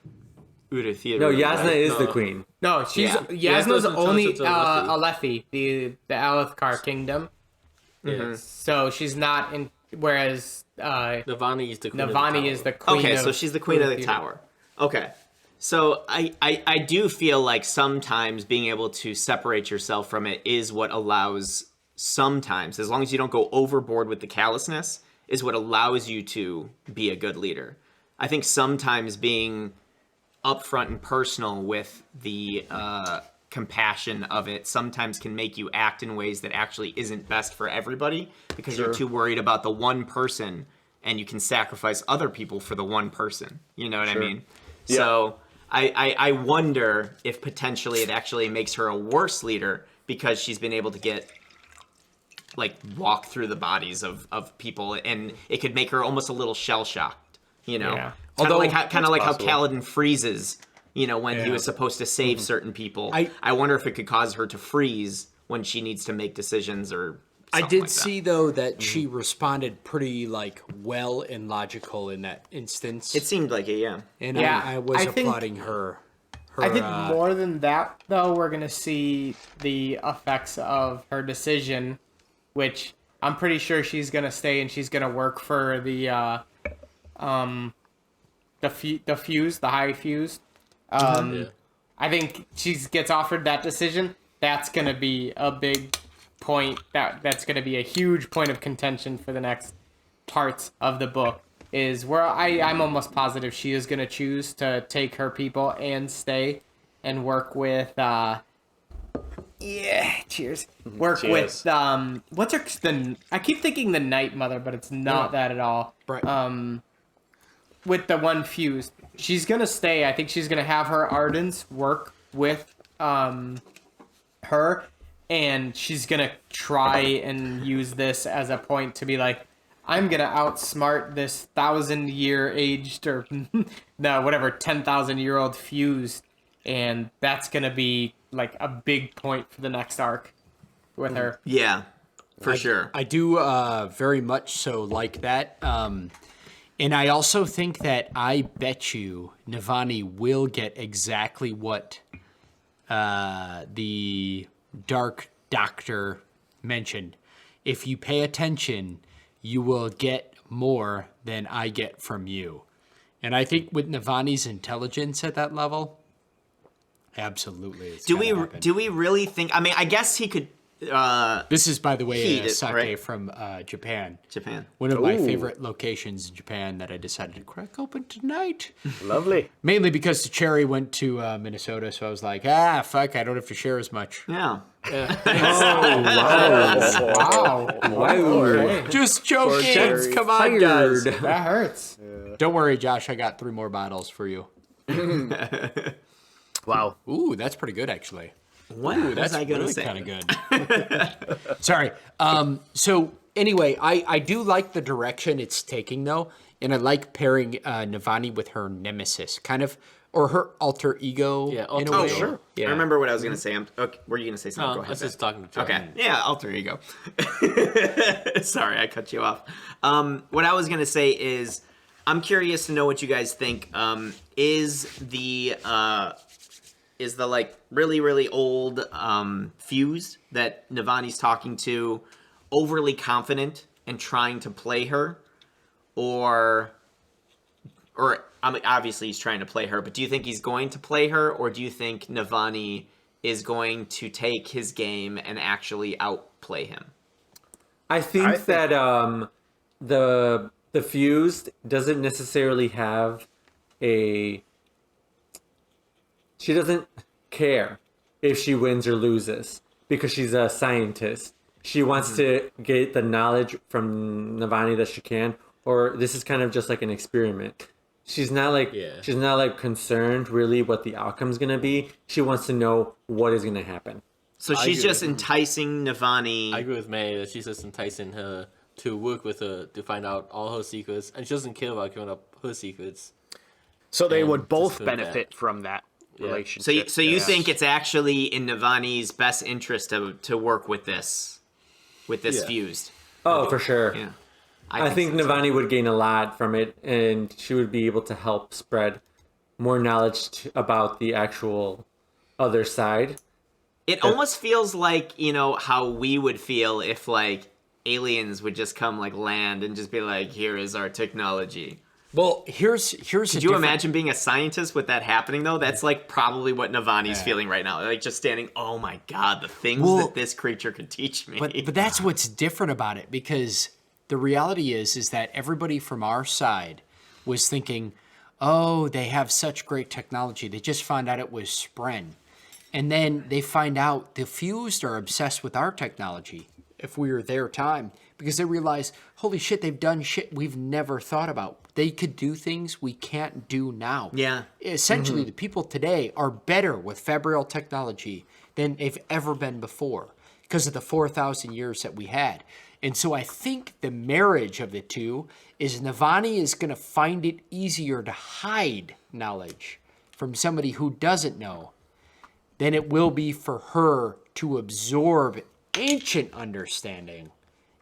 Urithiru. No, Yasna right? is the queen. No, Yasna's Yasna's in only charge of Alethi, the Alethkar kingdom. So she's not in. Whereas Navani is the queen. Navani is the queen. Okay, so she's the queen of the tower. Okay. So I do feel like sometimes being able to separate yourself from it is what allows, sometimes, as long as you don't go overboard with the callousness, is what allows you to be a good leader. I think sometimes being upfront and personal with the compassion of it sometimes can make you act in ways that actually isn't best for everybody, because you're too worried about the one person, and you can sacrifice other people for the one person. You know what I mean? Yeah. So I wonder if potentially it actually makes her a worse leader, because she's been able to walk through the bodies of people, and it could make her almost a little shell-shocked, Yeah. Kind of like how Caledon freezes, when he was supposed to save certain people. I wonder if it could cause her to freeze when she needs to make decisions or I did like see, though, that she responded pretty, well and logical in that instance. It seemed like it, yeah. And Yeah, I was I think- applauding her. I think more than that, though, we're gonna see the effects of her decision, which I'm pretty sure she's gonna stay and she's gonna work for the fuse, the high fuse. I think she gets offered that decision. That's gonna be a big point. That's gonna be a huge point of contention for the next parts of the book. Is where I'm almost positive she is gonna choose to take her people and stay and work with cheers. Work Cheers. with what's her I keep thinking the Night Mother, but it's not that at all. Right. With the one fused, she's gonna stay. I think she's gonna have her Ardens work with her, and she's gonna try and use this as a point to be like, I'm gonna outsmart this 1,000-year aged or no, whatever, 10,000-year-old fused, and that's gonna be a big point for the next arc with her. Yeah, for sure. I do very much so like that. And I also think that I bet you Navani will get exactly what the Dark Doctor mentioned. If you pay attention, you will get more than I get from you. And I think with Navani's intelligence at that level, absolutely. Do we really think? I mean, I guess he could This is, by the way, Heat, a sake right? from Japan. Japan. One of my Ooh. favorite locations in Japan that I decided to crack open tonight. Lovely. Mainly because the cherry went to Minnesota, so I was like, fuck, I don't have to share as much. Yeah. Wow. Wow. Just joking. cherry. Come on, guys. Fired. That hurts. Don't worry, Josh. I got 3 more bottles for you. Wow. Ooh, that's pretty good, actually. What was That's I going to really say? kind of good. Sorry. So anyway, I do like the direction it's taking, though, and I like pairing Navani with her nemesis, kind of, or her alter ego. Yeah, in a alter way. ego. Sure. Yeah. I remember what I was going to say. Okay, were you going to say something? No, Go I ahead. was just Ben. talking to Joe. Okay. Yeah, alter ego. Sorry, I cut you off. What I was going to say is I'm curious to know what you guys think. Is the like really old fuse that Navani's talking to overly confident and trying to play her, or I mean, obviously he's trying to play her, but do you think he's going to play her, or do you think Navani is going to take his game and actually outplay him? I think that the fused doesn't necessarily have a. She doesn't care if she wins or loses because she's a scientist. She wants to get the knowledge from Navani that she can, or this is kind of just like an experiment. She's not like concerned really what the outcome's gonna be. She wants to know what is gonna happen. So she's just enticing Navani. I agree with May that she's just enticing her to work with her to find out all her secrets, and she doesn't care about giving up her secrets. So they And would both just for benefit from that Yeah. relationship. So you think it's actually in Navani's best interest to work with this fused? Oh, for sure. Yeah, I think so. Navani would gain a lot from it, and she would be able to help spread more knowledge about the actual other side. It almost feels like, how we would feel if like aliens would just come like land and just be like, here is our technology. Well, here's. Could you imagine being a scientist with that happening though? That's like probably what Navani's feeling right now. Like just standing, oh my god, the things that this creature could teach me. But that's what's different about it, because the reality is that everybody from our side was thinking, oh, they have such great technology. They just found out it was Spren. And then they find out the Fused are obsessed with our technology, if we were their time, because they realize, holy shit, they've done shit we've never thought about. They could do things we can't do now. Yeah. Essentially, the people today are better with Fabrial technology than they've ever been before because of the 4,000 years that we had. And so I think the marriage of the two is Navani is going to find it easier to hide knowledge from somebody who doesn't know than it will be for her to absorb ancient understanding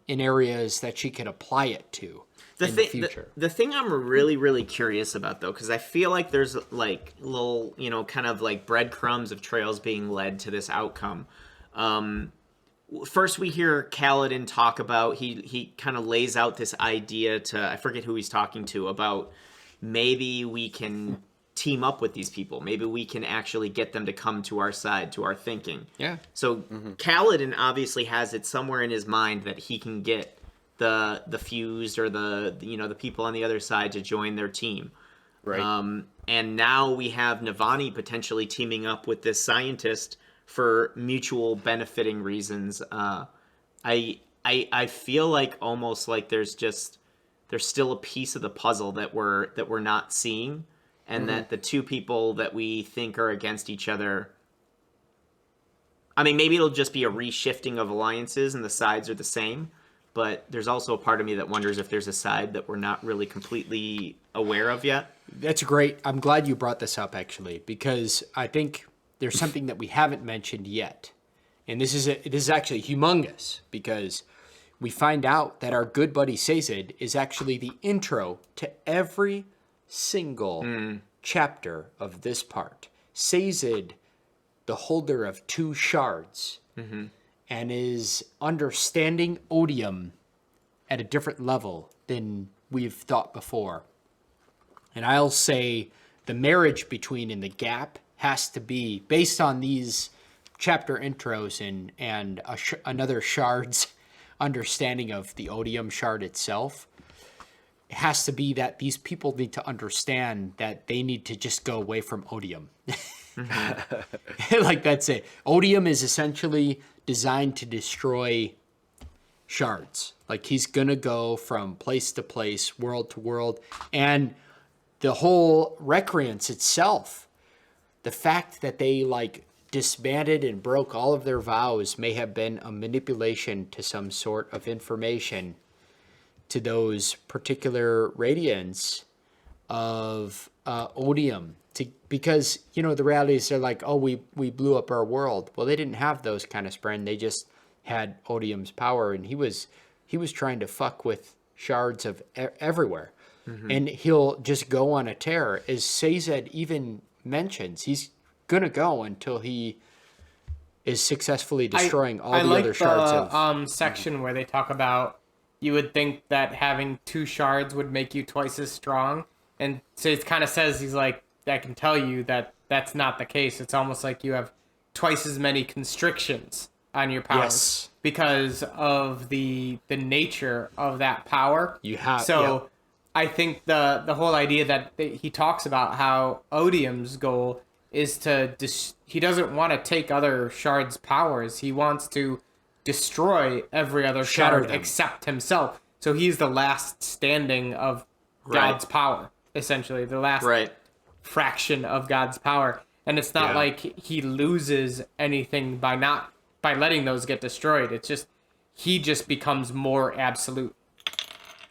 in areas that she can apply it to in the future. The thing I'm really curious about though, because I feel like there's like little, kind of like breadcrumbs of trails being led to this outcome. First we hear Caledon talk about, he kind of lays out this idea to, I forget who he's talking to, about maybe we can team up with these people. Maybe we can actually get them to come to our side, to our thinking. Yeah. So Caledon obviously has it somewhere in his mind that he can get the fused or the people on the other side to join their team. Right. And now we have Navani potentially teaming up with this scientist for mutual benefiting reasons. I feel like almost like there's still a piece of the puzzle that we're not seeing, and that the two people that we think are against each other, I mean, maybe it'll just be a reshifting of alliances and the sides are the same, but there's also a part of me that wonders if there's a side that we're not really completely aware of yet. That's great. I'm glad you brought this up, actually, because I think there's something that we haven't mentioned yet. And this is actually humongous, because we find out that our good buddy Sazed is actually the intro to every single chapter of this part. Sazed, the holder of 2 shards, and is understanding odium at a different level than we've thought before. And I'll say the marriage between and the gap has to be based on these chapter intros and another shard's understanding of the odium shard itself, it has to be that these people need to understand that they need to just go away from odium. Like, that's it. Odium is essentially designed to destroy shards. Like, he's gonna go from place to place, world to world, and the whole recreance itself, the fact that they like disbanded and broke all of their vows may have been a manipulation to some sort of information to those particular radiants of odium. Because, you know, the reality is they're like, oh, we blew up our world. Well, they didn't have those kind of spren. They just had odium's power, and he was trying to fuck with shards of everywhere. And he'll just go on a tear. As Sazed even mentions, he's gonna go until he is successfully destroying all the other shards of section where they talk about, you would think that having 2 shards would make you twice as strong, and so it kind of says, he's like, I can tell you that that's not the case. It's almost like you have twice as many constrictions on your powers because of the nature of that power. You have so. I think the whole idea that he talks about how Odium's goal is to he doesn't want to take other shards' powers. He wants to destroy every other shard except himself. So he's the last standing of God's power, essentially, the last fraction of God's power. And it's not like he loses anything by letting those get destroyed. It's just he just becomes more absolute.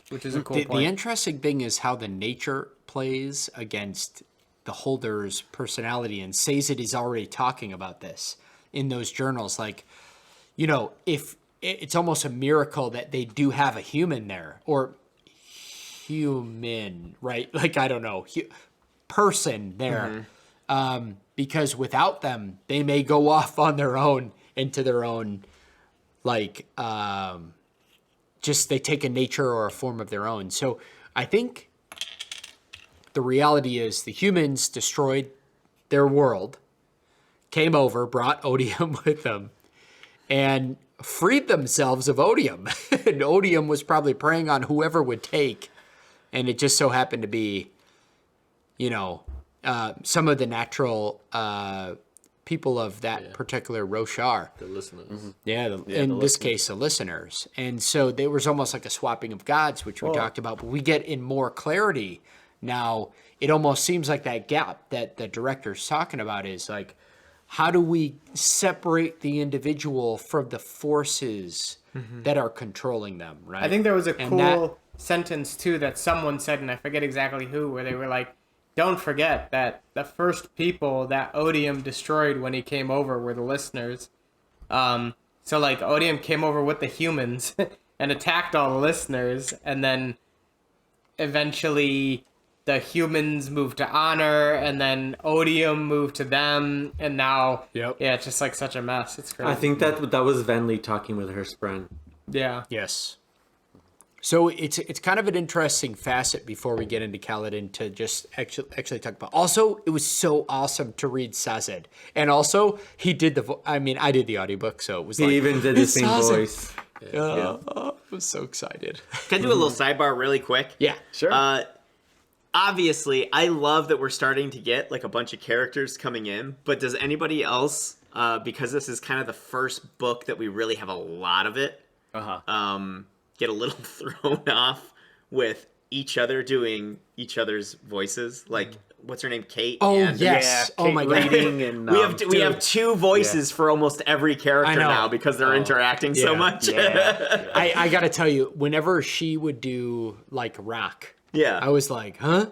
Which is a cool point. The interesting thing is how the nature plays against the holder's personality. And Sazed is already talking about this in those journals. Like, you know, if it's almost a miracle that they do have a human there, or human, right? Like, I don't know, person there. Because without them, they may go off on their own into their own, like, just they take a nature or a form of their own. So I think the reality is the humans destroyed their world, came over, brought odium with them, and freed themselves of odium. And odium was probably preying on whoever would take. And it just so happened to be, you know, some of the natural people of that particular Roshar. The listeners. In this case, the listeners. And so there was almost like a swapping of gods, which we talked about. But we get in more clarity now. It almost seems like that gap that the director's talking about is like, how do we separate the individual from the forces that are controlling them, right? I think there was a cool sentence, too, that someone said, and I forget exactly who, where they were like, don't forget that the first people that Odium destroyed when he came over were the listeners. So, like, Odium came over with the humans and attacked all the listeners, and then eventually the humans moved to Honor, and then Odium moved to them, and now, it's just, like, such a mess. It's crazy. I think that was Venli talking with her spren. Yeah. Yes. So it's kind of an interesting facet before we get into Caledon to just actually talk about. Also, it was so awesome to read Sazed. And also, he did I did the audiobook, so it was he even did the same voice. I was so excited. Can I do a little sidebar really quick? Yeah, Sure. Obviously, I love that we're starting to get like a bunch of characters coming in, but does anybody else, because this is kind of the first book that we really have a lot of it, get a little thrown off with each other doing each other's voices? Like, what's her name? Kate? Oh, and, yes. Kate My God. reading and, we have 2 voices for almost every character now because they're interacting so much. I got to tell you, whenever she would do, like, rock, I was like, huh?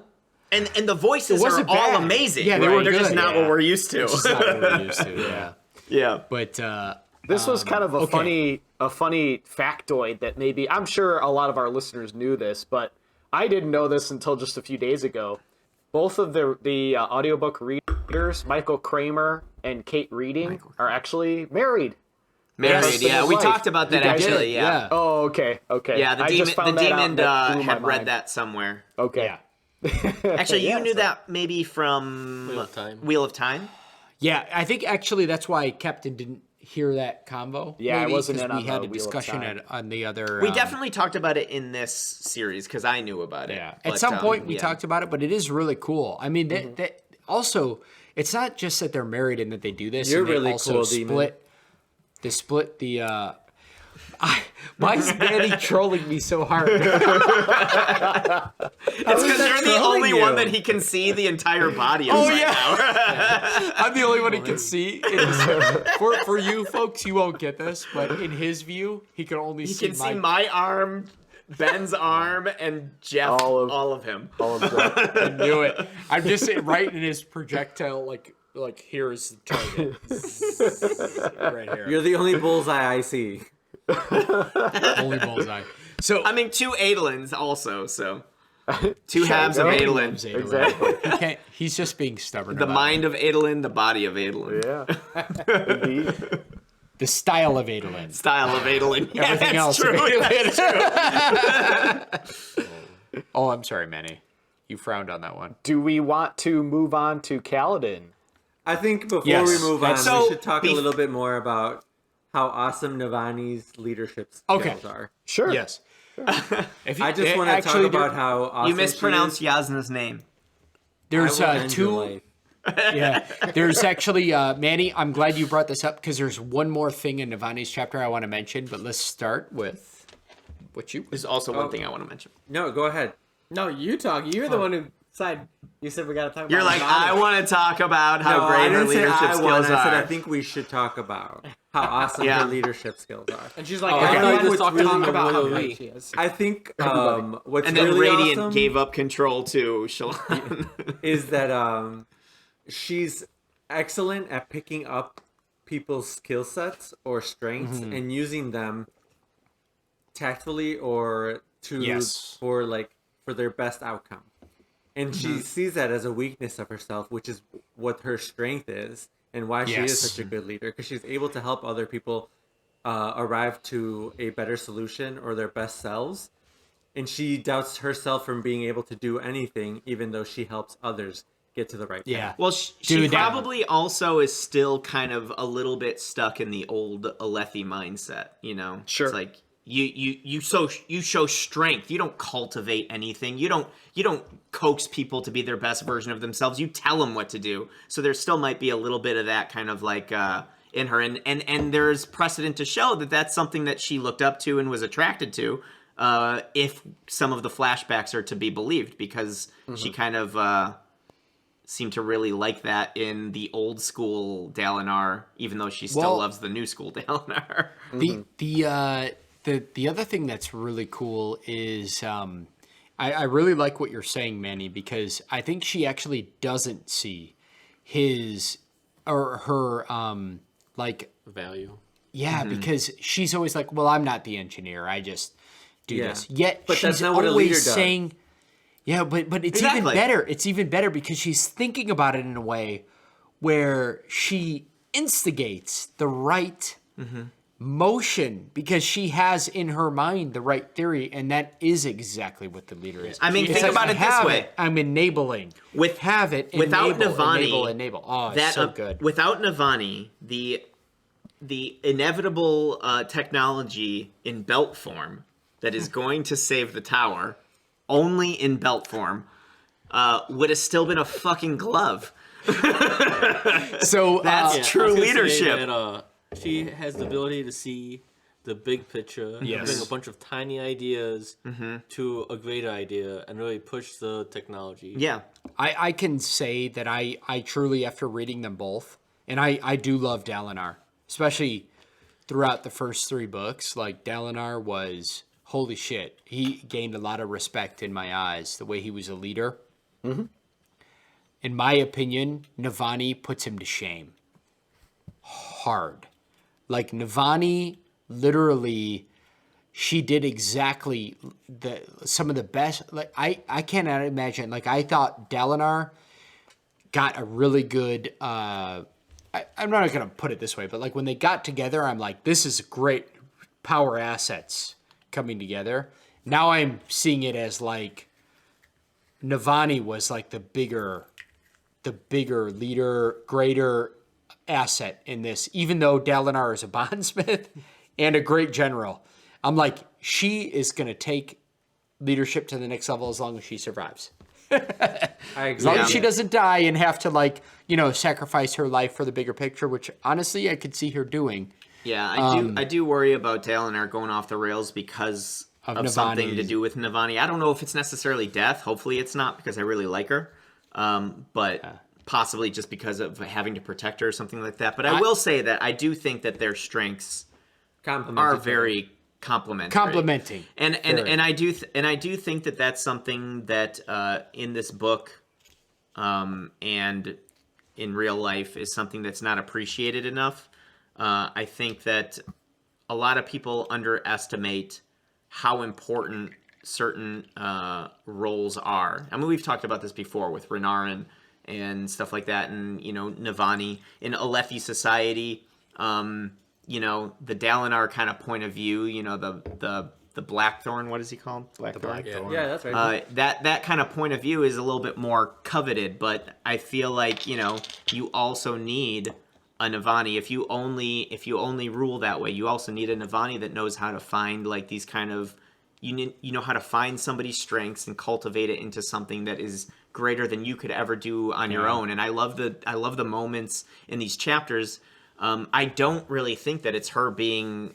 And the voices are all amazing. Yeah, they're good. just not what we're used to. It's not what we're used to, Yeah. But this was kind of a funny factoid that maybe, I'm sure a lot of our listeners knew this, but I didn't know this until just a few days ago. Both of the audiobook readers, Michael Kramer and Kate Reading, are actually married. Married, yeah. We talked about that actually, yeah. Oh, okay. Yeah, the demon had read that somewhere. Okay. Actually, you knew that maybe from Wheel of Time. Wheel of Time? Yeah, I think actually that's why Captain didn't hear that convo. Yeah, I maybe, wasn't 'cause in we on had the a Wheel of discussion Time. on the other. We definitely talked about it in this series because I knew about it. Yeah, But, at some point we yeah. talked about it, but it is really cool. I mean, that also, it's not just that they're married and that they do this. You're and they really also cool, Demon. split. They split the. Why is Manny trolling me so hard? It's because you're the trolling only you? one that he can see the entire body of Oh, right yeah. now. I'm the only one he can see. For you folks, you won't get this, but in his view, he can only He see can see my arm, Ben's arm, and Jeff, all of him. I knew it. I'm just sitting right in his projectile, like here's the target. Right here. You're the only bullseye I see. Only bullseye. So I mean, 2 Adolins also, so. 2 halves of Manny Adolin. loves Adolin. Exactly. He can't, he's just being stubborn. The about mind of Adolin, the body of Adolin. Yeah. Indeed. it. The style of Adolin. Style of Adolin. Yeah, Everything that's else. true. That's true. Oh, I'm sorry, Manny. You frowned on that one. Do we want to move on to Caledon? I think before Yes. we move on, So, we should talk a bef- little bit more about how awesome Navani's leadership skills Okay. are. Sure. Yes. If you, I just want to talk actually, about how awesome You mispronounced she is. Yasna's name. there's I will end your two. life. Yeah, there's actually Manny. I'm glad you brought this up because there's one more thing in Navani's chapter I want to mention. But let's start with what you. There's also one thing I want to mention. No, go ahead. No, you talk. You're the one who said. You said we got to talk about. You're like, Navani. I want to talk about how No, great I her didn't say leadership I skills want. are. I said I think we should talk about how awesome Yeah. her leadership skills are. And she's like, okay. I I thought thought we you were were talking talking about how about great me. she is. I think what's and then really Radiant awesome gave up control to Shalon. is that she's excellent at picking up people's skill sets or strengths and using them tactfully or to Yes. for their best outcome. And she sees that as a weakness of herself, which is what her strength is and why she is Yes. such a good leader, because she's able to help other people arrive to a better solution or their best selves. And she doubts herself from being able to do anything, even though she helps others get to the right path. Yeah. Well, she Dude, that- probably also is still kind of a little bit stuck in the old Alethi mindset, you know? Sure. It's like you show strength. You don't cultivate anything. You don't coax people to be their best version of themselves. You tell them what to do. So there still might be a little bit of that kind of like in her, and there's precedent to show that that's something that she looked up to and was attracted to. If some of the flashbacks are to be believed, because she kind of seemed to really like that in the old school Dalinar, even though she still Well- loves the new school Dalinar. The other thing that's really cool is I really like what you're saying, Manny, because I think she actually doesn't see his or her like Value. yeah, because she's always like, well, I'm not the engineer, I just do Yeah. this. Yet But that's she's not what a leader always does. saying, yeah, but it's even Exactly. better. It's even better because she's thinking about it in a way where she instigates the right motion because she has in her mind the right theory, and that is exactly what the leader is. I mean, It's think like, about I it this have way. it, I'm enabling. With Have it. without enable, Navani, enable. Oh, it's that so good. without Navani, the inevitable technology in belt form that is going to save the tower, only in belt form, would have still been a fucking glove. So That's Yeah, true I was gonna say leadership. that, she has the ability to see the big picture, and Yes. bring a bunch of tiny ideas to a greater idea, and really push the technology. Yeah. I can say that I truly, after reading them both, and I do love Dalinar, especially throughout the first 3 books. Like, Dalinar was, holy shit, he gained a lot of respect in my eyes, the way he was a leader. In my opinion, Navani puts him to shame. Hard. Like, Navani, literally, she did exactly some of the best. Like, I cannot imagine. Like, I thought Dalinar got a really good. I'm not gonna put it this way, but like when they got together, I'm like, this is great power assets coming together. Now I'm seeing it as like Navani was like the bigger leader, greater asset in this, even though Dalinar is a bondsmith and a great general. I'm like, she is going to take leadership to the next level as long as she survives. As long as she doesn't die and have to, like, you know, sacrifice her life for the bigger picture, which honestly I could see her doing. Yeah, I do worry about Dalinar going off the rails because of something to do with Navani. I don't know if it's necessarily death. Hopefully it's not, because I really like her. But possibly just because of having to protect her or something like that. But I will say that I do think that their strengths are very complementing. And I do think that that's something that in this book and in real life is something that's not appreciated enough. I think that a lot of people underestimate how important certain roles are. I mean, we've talked about this before with Renarin and stuff like that, and, you know, Navani in Alethi society. You know, the Dalinar kind of point of view. You know, the Blackthorn. What is he called? Blackthorn. Yeah, that's right. That kind of point of view is a little bit more coveted, but I feel like, you know, you also need a Navani. If you only rule that way, you also need a Navani that knows how to find, like, these kind of, you know how to find somebody's strengths and cultivate it into something that is greater than you could ever do on your own. And I love the moments in these chapters. I don't really think that it's her being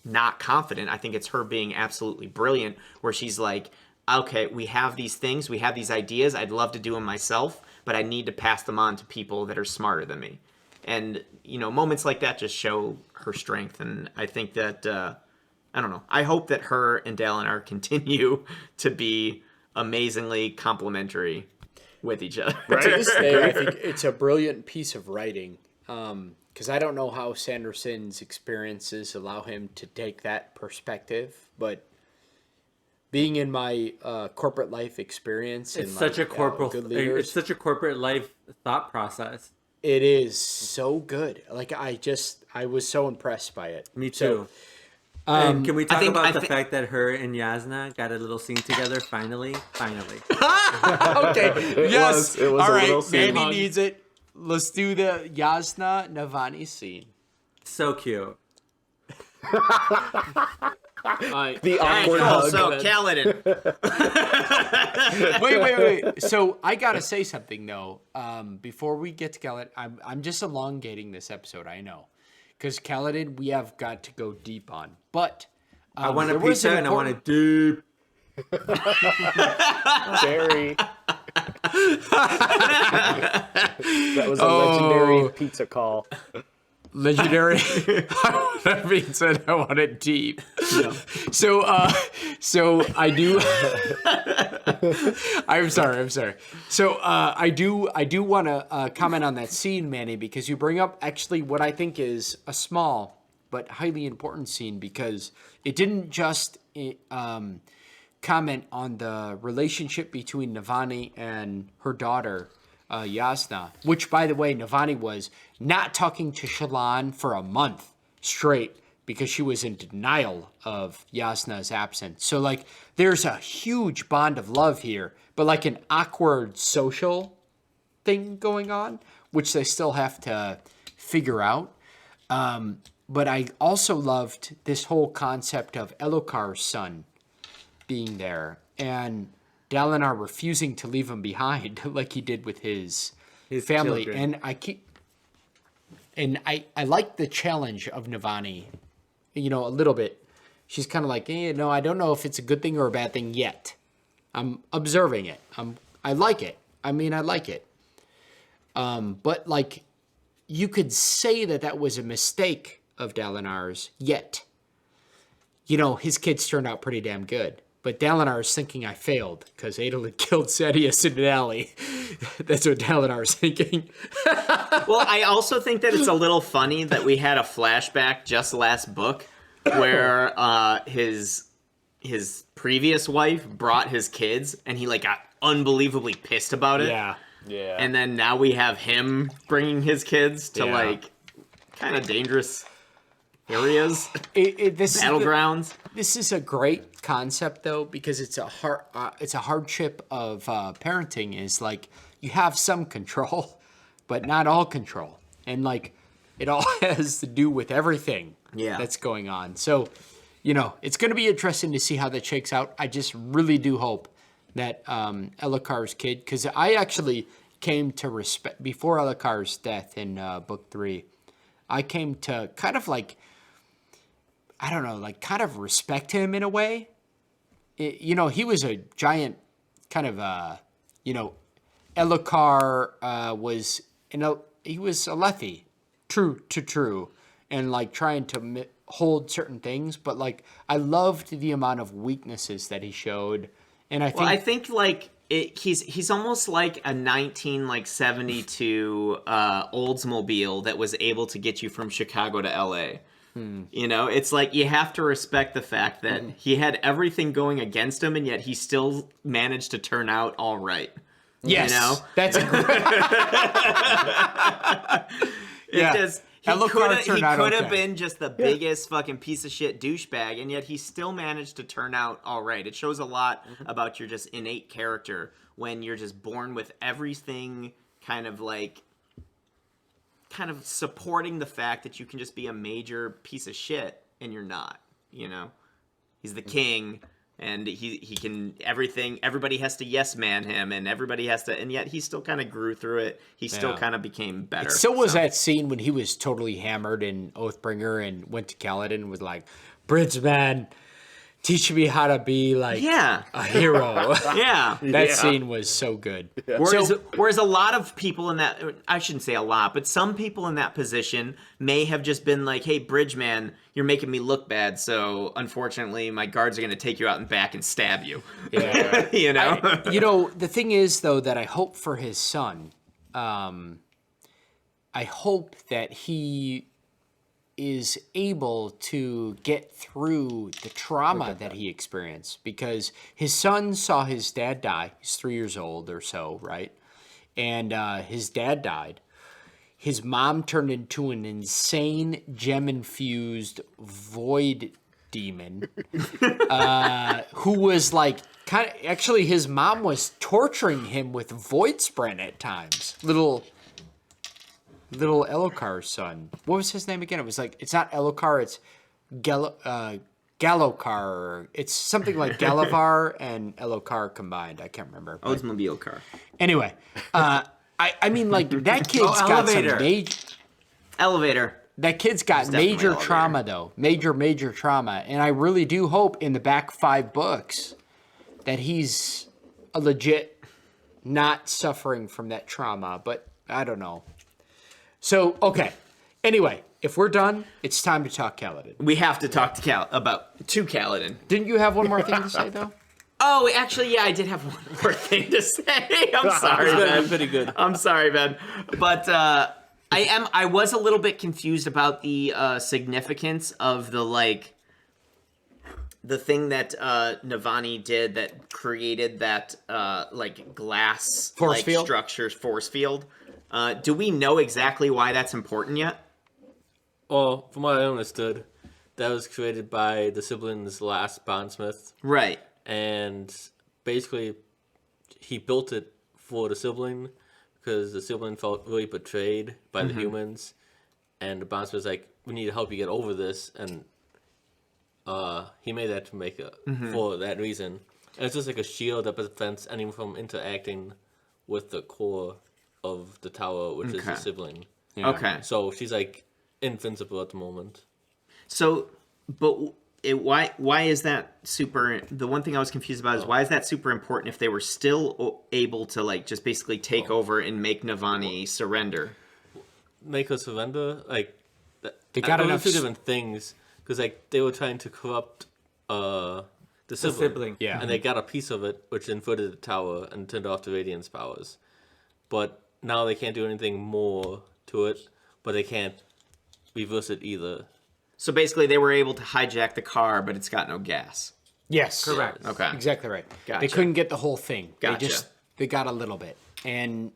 not confident. I think it's her being absolutely brilliant, where she's like, okay, we have these things, we have these ideas, I'd love to do them myself, but I need to pass them on to people that are smarter than me. And, you know, moments like that just show her strength. And I think that, I don't know, I hope that her and Dalinar continue to be amazingly complementary with each other. To this day, I think it's a brilliant piece of writing, because I don't know how Sanderson's experiences allow him to take that perspective, but being in my corporate life experience, It's and such like, a corporate. good leaders, It's such a corporate life thought process. it is so good. Like, I was so impressed by it. Me too. So, and can we talk think- about the fact that her and Yasna got a little scene together finally? okay, yes, it was all a right, little scene. Manny needs it. Let's do the Yasna Navani scene. So cute. The awkward hug. So, Caledon. Wait. So I gotta say something though. Before we get to Caledon, I'm just elongating this episode. I know, because Caledon we have got to go deep on. But I want a there was pizza an and I want it important- deep. Jerry. That was a legendary pizza call. legendary. That means that I want it deep. No. So I do. I'm sorry. So I do want to comment on that scene, Manny, because you bring up actually what I think is a small but highly important scene, because it didn't just comment on the relationship between Navani and her daughter, Yasna, which, by the way, Navani was not talking to Shallan for a month straight because she was in denial of Yasna's absence. So, like, there's a huge bond of love here, but, like, an awkward social thing going on, which they still have to figure out. But I also loved this whole concept of Elokar's son being there, and Dalinar refusing to leave him behind like he did with his family. children. And I like the challenge of Navani, you know, a little bit. She's kind of like, no, I don't know if it's a good thing or a bad thing yet. I'm observing it. I like it. I like it. But, like, you could say that was a mistake of Dalinar's, yet, you know, his kids turned out pretty damn good. But Dalinar is thinking I failed because Adel killed Sadeas in an alley. That's what Dalinar is thinking. Well, I also think that it's a little funny that we had a flashback just last book where his previous wife brought his kids and he, like, got unbelievably pissed about it. Yeah. And then now we have him bringing his kids to, Yeah. like, kind of dangerous areas, This battlegrounds. This is a great concept, though, because it's a hardship of parenting. Is like you have some control, but not all control. and like it all has to do with everything that's going on. So, it's going to be interesting to see how that shakes out. I just really do hope that Elhokar's kid, because I actually came to respect before Elhokar's death in book 3. I came to kind of like, I don't know, like kind of respect him in a way. He was a giant kind of, Elhokar was, he was a Lethe, true, and like trying to hold certain things, but like I loved the amount of weaknesses that he showed, and I think like he's almost like a 1972 Oldsmobile that was able to get you from Chicago to LA. It's like you have to respect the fact that he had everything going against him, and yet he still managed to turn out all right. Yes, that's He could have been just the biggest fucking piece of shit douchebag, and yet he still managed to turn out all right. It shows a lot about your just innate character when you're just born with everything kind of supporting the fact that you can just be a major piece of shit, and you're not. He's the king, and he can everything. Everybody has to yes man him, and everybody has to, and yet he still kind of grew through it. He still kind of became better. So was that scene when he was totally hammered in Oathbringer and went to Caledon and was like, "Bridgeman, teach me how to be like a hero." That scene was so good. Whereas a lot of people in that, I shouldn't say a lot, but some people in that position may have just been like, "Hey, Bridgeman, you're making me look bad, so unfortunately my guards are going to take you out and back and stab you." Yeah. The thing is, though, that I hope for his son, I hope that he is able to get through the trauma that he experienced, because his son saw his dad die. He's 3 years old or so, right? And his dad died. His mom turned into an insane gem-infused void demon who was like actually his mom was torturing him with void spren at times. Little Elhokar's son. What was his name again? It was like, it's not Elhokar, it's Galokar. It's something like Galavar and Elhokar combined. I can't remember. Oldsmobile car. Anyway, I mean, like, that kid's got some major... Elevator. That kid's got major trauma, though. Major trauma. And I really do hope in the back 5 books that he's a legit not suffering from that trauma. But I don't know. So, okay. Anyway, if we're done, it's time to talk Caledon. We have to talk to Caledon. Didn't you have one more thing to say, though? Oh, actually, yeah, I did have one more thing to say. I'm sorry, Ben. Pretty good. I'm sorry, Ben. But I was a little bit confused about the significance of the thing that Navani did that created that glass force field structures force field. Do we know exactly why that's important yet? Well, from what I understood, that was created by the siblings' last bondsmith. Right. And basically, he built it for the sibling because the sibling felt really betrayed by the humans. And the bondsmith was like, we need to help you get over this. And he made that to make for that reason. And it's just like a shield that prevents anyone from interacting with the core of the tower, which is the sibling. Yeah. Okay. So she's like invincible at the moment. So, but why is that super? The one thing I was confused about is why is that super important if they were still able to just basically take over and make Navani surrender? Make her surrender? They got enough 2 different things because they were trying to corrupt the sibling. Yeah. And they got a piece of it, which inverted the tower and turned off the radiance powers. But now they can't do anything more to it, but they can't reverse it either. So basically, they were able to hijack the car, but it's got no gas. Yes. Correct. Okay. Exactly right. Gotcha. They couldn't get the whole thing. Gotcha. They got a little bit. And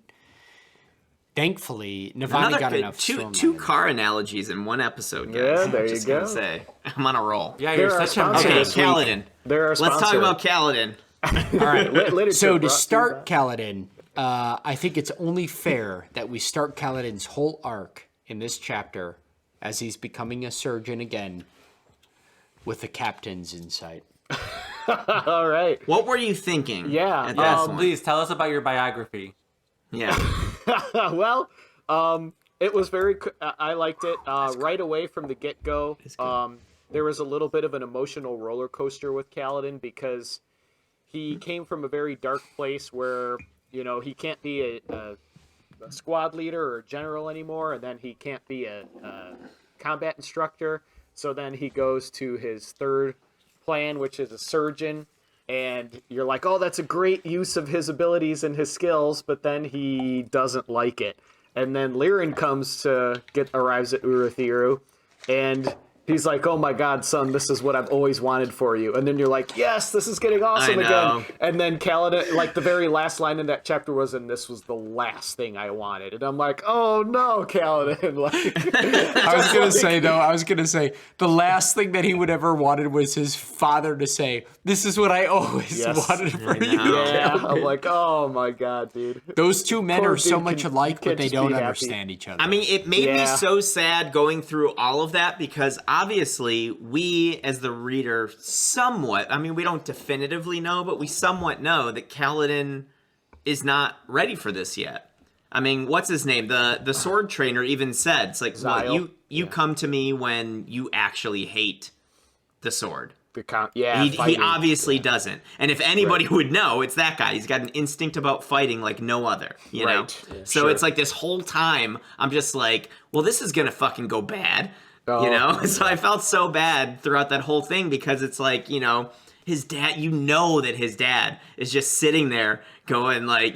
thankfully, Navani got enough. Two car analogies in one episode, guys. Yeah, there I'm you just go. gonna say, I'm on a roll. Yeah, you're There are such a sponsors. Okay, man. this week. Caledon. They're our Let's talk sponsor. about Caledon. All right. Literature So to brought you start by- Caledon, I think it's only fair that we start Caledon's whole arc in this chapter as he's becoming a surgeon again with the captain's insight. All right. What were you thinking? Yeah, At that Yes, point? please tell us about your biography. Yeah. Well, it was very. I liked it right away from the get go. There was a little bit of an emotional roller coaster with Caledon because he came from a very dark place where he can't be a squad leader or a general anymore, and then he can't be a combat instructor. So then he goes to his third plan, which is a surgeon. And you're like, oh, that's a great use of his abilities and his skills, but then he doesn't like it. And then Lyran arrives at Urithiru, and he's like, oh my god, son, this is what I've always wanted for you. And then you're like, yes, this is getting awesome I know. again. And then Caledon, like the very last line in that chapter was, and this was the last thing I wanted. And I'm like, oh no, Caledon. Like, I was gonna say the last thing that he would ever wanted was his father to say, "This is what I always Yes. wanted for you." yeah, I'm like, oh my god, dude. Those two men Poor are so dude much can- alike, can't but they just don't be happy. understand each other. I mean, it made me Yeah. so sad going through all of that because obviously we, as the reader, somewhat, I mean, we don't definitively know, but we somewhat know that Kaladin is not ready for this yet. I mean, what's his name? The sword trainer even said, it's like, well, Zyle. you come to me when you actually hate the sword. Yeah, He obviously doesn't. And if anybody would know, it's that guy. He's got an instinct about fighting like no other, you know? Right. Yeah, So sure. it's like this whole time, I'm just like, well, this is going to fucking go bad, Oh, you know? So I felt so bad throughout that whole thing because it's like, his dad, that his dad is just sitting there going like,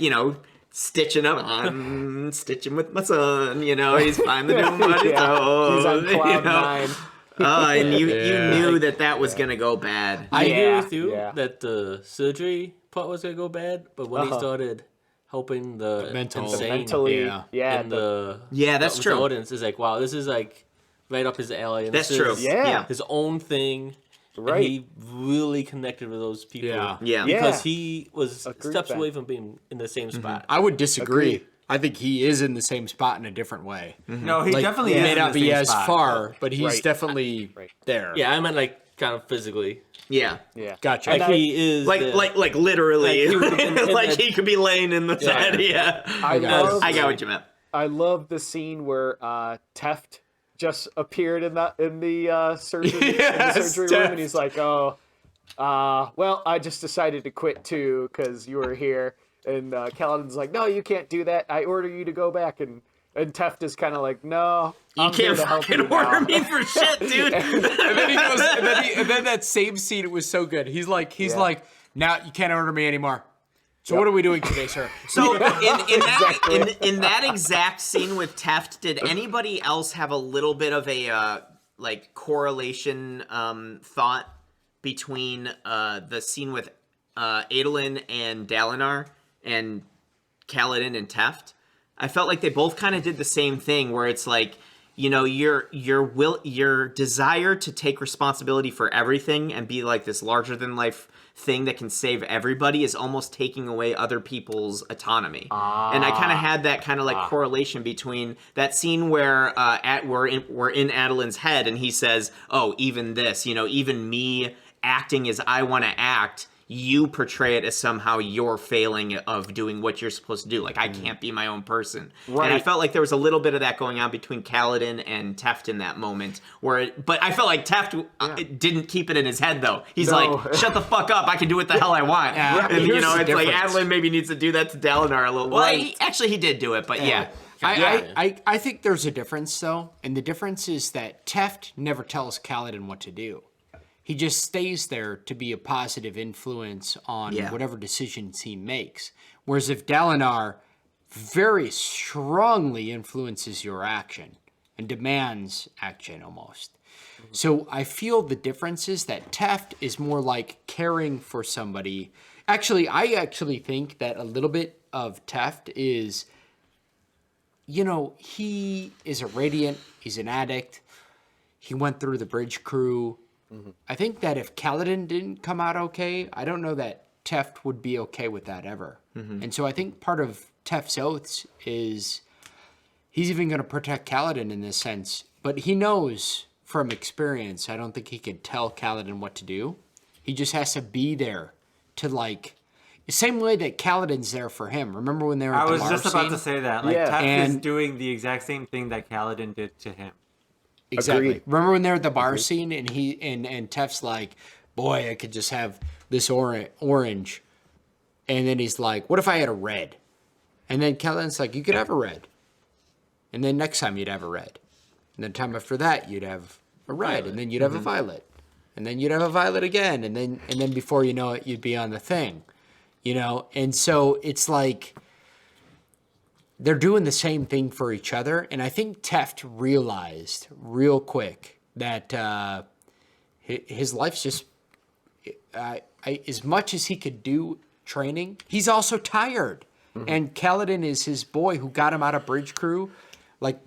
stitching with my son, he's finally doing what he's told. He's on cloud nine. And you knew that was gonna go bad. I agree Yeah, with you yeah. that the surgery part was gonna go bad, but when he started helping the mental- insane Mentally, Yeah. yeah, and the that's with true. The audience is like, wow, this is like right up his alley. And That's this true. is Yeah. his own thing. Right. And he really connected with those people. Yeah. Yeah. Because he was Agreed steps with away that. from being in the same spot. I would disagree. Agreed. I think he is in the same spot in a different way. No, he Like, definitely he is may in not the be same as spot. far, but he's Right. definitely there. Yeah, I meant like kind of physically. Yeah. yeah. Gotcha. Like I- he is Like the- like literally. Like he would have been in like the- he could be laying in the bed. Yeah. I love, I got what you meant. I love the scene where Teft just appeared in the surgery Yes, room, Teft. and he's like, "Oh, well, I just decided to quit too because you were here." And Kaladin's like, "No, you can't do that. I order you to go back." And Teft is kind of like, "No, You I'm here can't to help fucking you now." order me for shit, dude. And then he goes, and then that same scene, it was so good. He's like, now you can't order me anymore. So what are we doing today, sir? So in that exact scene with Teft, did anybody else have a little bit of a correlation thought between the scene with Adolin and Dalinar and Kaladin and Teft? I felt like they both kind of did the same thing, where it's like, your desire to take responsibility for everything and be like this larger than life thing that can save everybody is almost taking away other people's autonomy. And I kind of had that kind of correlation between that scene where we're in Adelin's head and he says, "Oh, even this, even me acting as I want to act, you portray it as somehow you're failing of doing what you're supposed to do. Like, I can't be my own person." Right. And I felt like there was a little bit of that going on between Kaladin and Teft in that moment. But I felt like Teft didn't keep it in his head, though. He's No. like, shut the fuck up. I can do what the hell I want. Yeah, And, here's the it's like difference. Adeline maybe needs to do that to Dalinar a little. Well, Right. he did do it, but yeah. I think there's a difference, though. And the difference is that Teft never tells Kaladin what to do. He just stays there to be a positive influence on whatever decisions he makes. Whereas if Dalinar very strongly influences your action and demands action almost. So I feel the difference is that Teft is more like caring for somebody. Actually, I actually think that a little bit of Teft is, he is a Radiant, he's an addict, he went through the bridge crew. I think that if Caledon didn't come out okay, I don't know that Teft would be okay with that ever. And so I think part of Teft's oaths is he's even going to protect Caledon in this sense. But he knows from experience, I don't think he can tell Caledon what to do. He just has to be there to like, the same way that Caledon's there for him. Remember when they were at the I was bar just about scene? to say that. Like, Yeah. Teft is And- doing the exact same thing that Caledon did to him. Exactly. Agreed. Remember when they're at the bar scene and and Teft's like, boy, I could just have this orange. And then he's like, what if I had a red? And then Caledon's like, you could have a red. And then next time you'd have a red. And then time after that you'd have a red. And then you'd have a violet. And then you'd have a violet again. And then before you know it, you'd be on the thing. You know? And so it's like they're doing the same thing for each other. And I think Teft realized real quick that his life's just, as much as he could do training, he's also tired. And Caledon is his boy who got him out of bridge crew. Like,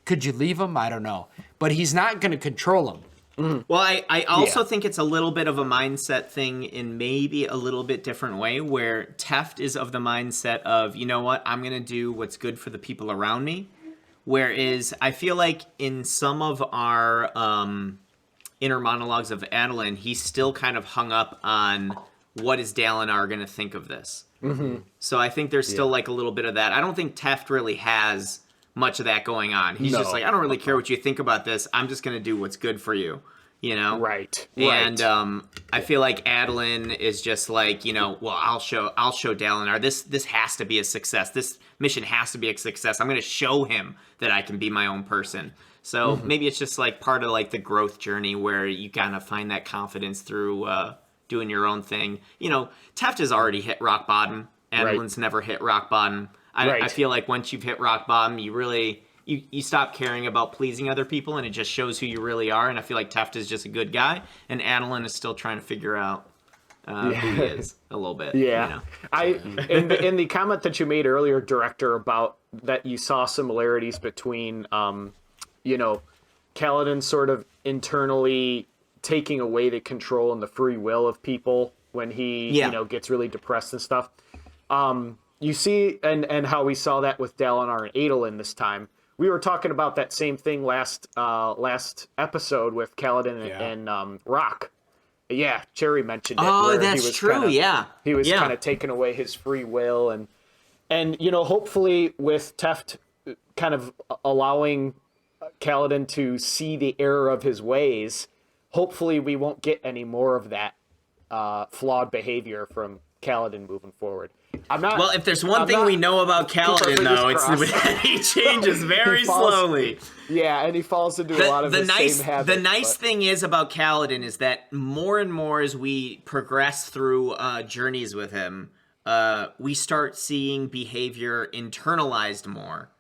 could you leave him? I don't know. But he's not going to control him. Well, I also think it's a little bit of a mindset thing in maybe a little bit different way, where Teft is of the mindset of, you know what, I'm going to do what's good for the people around me. Whereas I feel like in some of our inner monologues of Adeline, he's still kind of hung up on what is Dalinar going to think of this. Mm-hmm. So I think there's still like a little bit of that. I don't think Teft really has much of that going on. He's just like, I don't really care what you think about this. I'm just going to do what's good for you, you know? Right. And I feel like Adeline is just like, you know, well, I'll show Dalinar this has to be a success. This mission has to be a success. I'm going to show him that I can be my own person. So maybe it's just like part of like the growth journey where you kind of find that confidence through doing your own thing. You know, Teft has already hit rock bottom. Adeline's never hit rock bottom. I feel like once you've hit rock bottom, you really you stop caring about pleasing other people, and it just shows who you really are. And I feel like Teft is just a good guy, and Adeline is still trying to figure out who he is a little bit. Yeah. You know? In the comment that you made earlier, director, about that you saw similarities between you know, Kaladin sort of internally taking away the control and the free will of people when he you know, gets really depressed and stuff. You see, and how we saw that with Dalinar and Adolin this time. We were talking about that same thing last episode with Kaladin and Rock. Yeah, Cherry mentioned it. Oh, where that's he was true. He was kind of taking away his free will, and you know, hopefully with Teft kind of allowing Kaladin to see the error of his ways, hopefully we won't get any more of that flawed behavior from Kaladin moving forward. I'm not. Well, if there's one thing we know about Caledon, though, it's that he changes very slowly. Yeah, and he falls into a lot of the same habits. The nice thing is about Caledon is that more and more as we progress through journeys with him, we start seeing behavior internalized more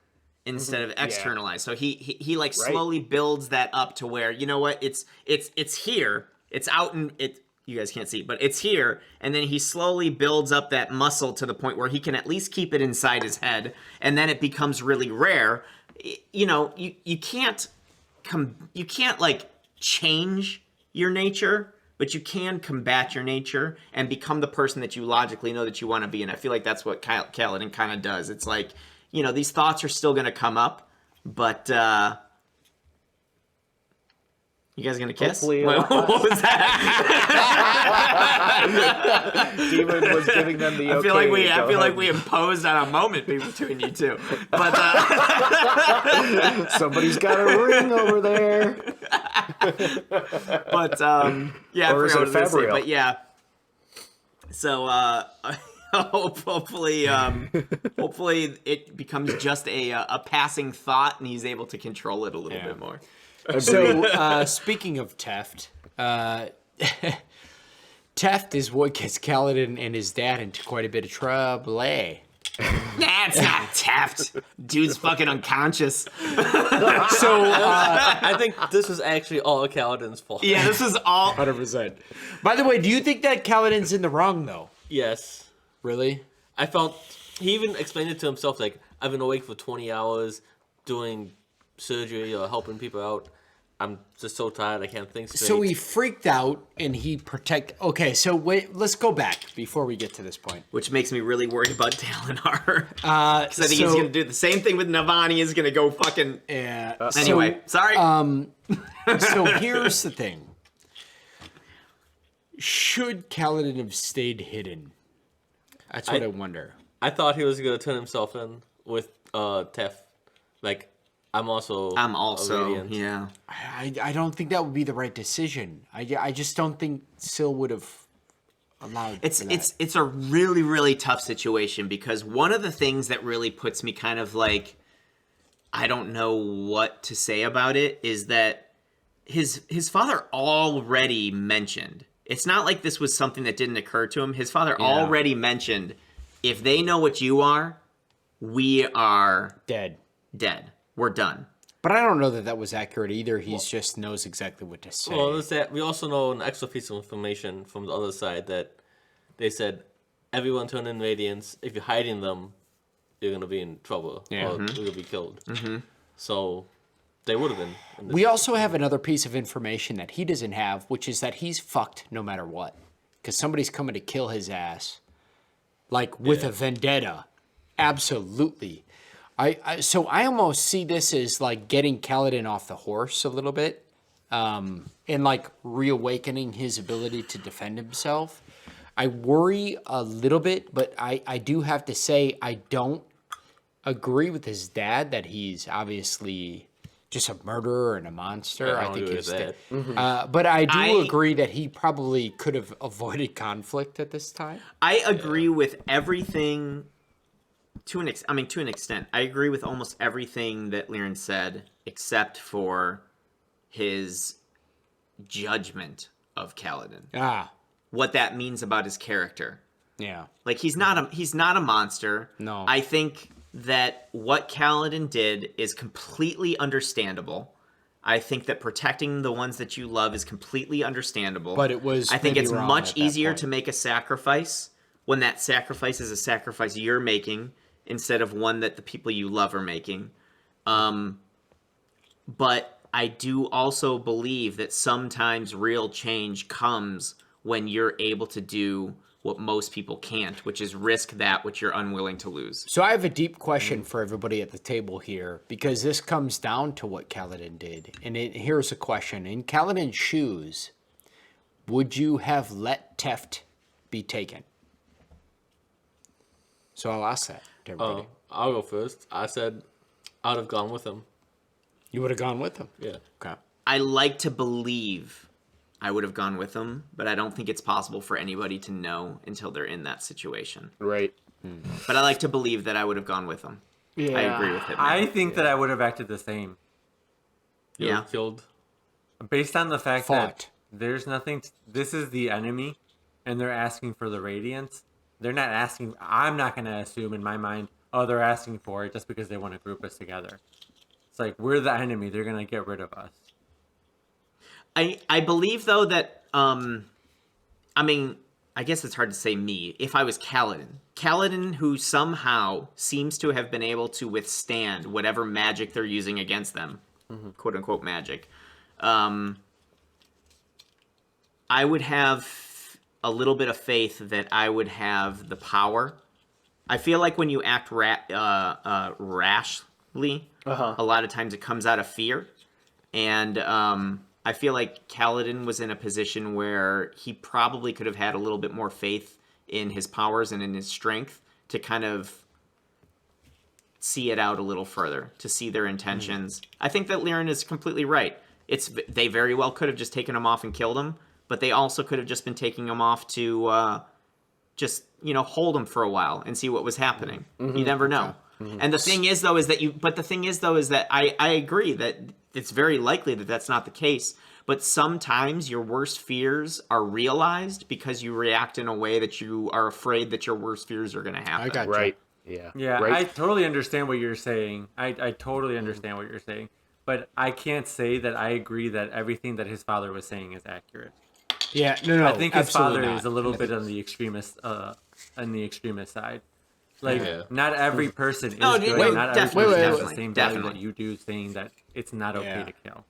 instead of externalized. So he like slowly builds that up to where, you know what, it's here, it's out in it. You guys can't see, but it's here, and then he slowly builds up that muscle to the point where he can at least keep it inside his head, and then it becomes really rare. You know, you can't like change your nature, but you can combat your nature and become the person that you logically know that you want to be. And I feel like that's what Kaladin kind of does. It's like, you know, these thoughts are still going to come up, but you guys gonna kiss? Hopefully, what was that? Demon was giving them the okay. I feel like we imposed on a moment between you two. But somebody's got a ring over there. But yeah, or I is forgot it what I was gonna say, Fabrial? but yeah. So hopefully it becomes just a passing thought, and he's able to control it a little bit more. So, speaking of Teft, Teft is what gets Caledon and his dad into quite a bit of trouble. That's not Teft. Dude's fucking unconscious. So, I think this is actually all Kaladin's fault. Yeah, this is all 100%. By the way, do you think that Caledon's in the wrong, though? Yes. Really? I felt he even explained it to himself, like, I've been awake for 20 hours doing surgery or helping people out. I'm just so tired. I can't think straight. So he freaked out and he Okay, so wait, let's go back before we get to this point. Which makes me really worried about Dalinar. Because I think he's going to do the same thing with Navani. Is going to go fucking... Anyway, sorry. So here's the thing. Should Kaladin have stayed hidden? That's what I wonder. I thought he was gonna turn himself in with Tef. Like, I'm also a Radiant. yeah. I don't think that would be the right decision. I just don't think Syl would have allowed It's a really, really tough situation because one of the things that really puts me kind of like, I don't know what to say about it, is that his father already mentioned. It's not like this was something that didn't occur to him. His father already mentioned, if they know what you are, we are dead. We're done. But I don't know that that was accurate either. He just knows exactly what to say. Well, we also know an extra piece of information from the other side that they said everyone turn in Radiants. If you're hiding them, you're going to be in trouble. Yeah. Or you're going to be killed. Mm-hmm. So they would have been. We also have another piece of information that he doesn't have, which is that he's fucked no matter what. Because somebody's coming to kill his ass. Like, with a vendetta. Absolutely. So I almost see this as, like, getting Caledon off the horse a little bit. And, like, reawakening his ability to defend himself. I worry a little bit, but I do have to say I don't agree with his dad that he's obviously just a murderer and a monster. I think he's dead. But I do agree that he probably could have avoided conflict at this time. I agree with everything to an extent. I agree with almost everything that Liren said, except for his judgment of Kaladin. What that means about his character. Yeah. Like, he's not a monster. No. I think that what Kaladin did is completely understandable. I think that protecting the ones that you love is completely understandable. But it was I think maybe it's wrong much at that easier point. to make a sacrifice when that sacrifice is a sacrifice you're making instead of one that the people you love are making. But I do also believe that sometimes real change comes when you're able to do what most people can't, which is risk that which you're unwilling to lose. So I have a deep question for everybody at the table here, because this comes down to what Kaladin did. And here's a question. In Kaladin's shoes, would you have let Teft be taken? So I'll ask that to everybody. I'll go first. I said I'd have gone with him. You would have gone with him? Yeah. Okay. I like to believe I would have gone with him, but I don't think it's possible for anybody to know until they're in that situation. Right. But I like to believe that I would have gone with him. Yeah. I agree with him. I think that I would have acted the same. You Yeah. killed. Based on the fact Fought. that there's nothing... this is the enemy, and they're asking for the Radiance. They're not asking... I'm not going to assume in my mind, they're asking for it just because they want to group us together. It's like, we're the enemy. They're going to get rid of us. I believe, though, that, I guess it's hard to say me. If I was Kaladin, who somehow seems to have been able to withstand whatever magic they're using against them, quote-unquote magic, I would have a little bit of faith that I would have the power. I feel like when you act rashly, a lot of times it comes out of fear. And I feel like Kaladin was in a position where he probably could have had a little bit more faith in his powers and in his strength to kind of see it out a little further, to see their intentions. I think that Liren is completely right. They very well could have just taken him off and killed him, but they also could have just been taking him off to just, hold him for a while and see what was happening. You never know. And the thing is, though, is that I agree that it's very likely that that's not the case. But sometimes your worst fears are realized because you react in a way that you are afraid that your worst fears are going to happen. I got you. Right. Yeah. Yeah, Right. I totally understand what you're saying. I totally understand what you're saying. But I can't say that I agree that everything that his father was saying is accurate. Yeah, no, I think his absolutely father not. is a little bit on the extremist side. Like, not every person is No, good. wait, Not every definitely, person has definitely, the same value definitely. that you do, saying that it's not okay Yeah. to kill.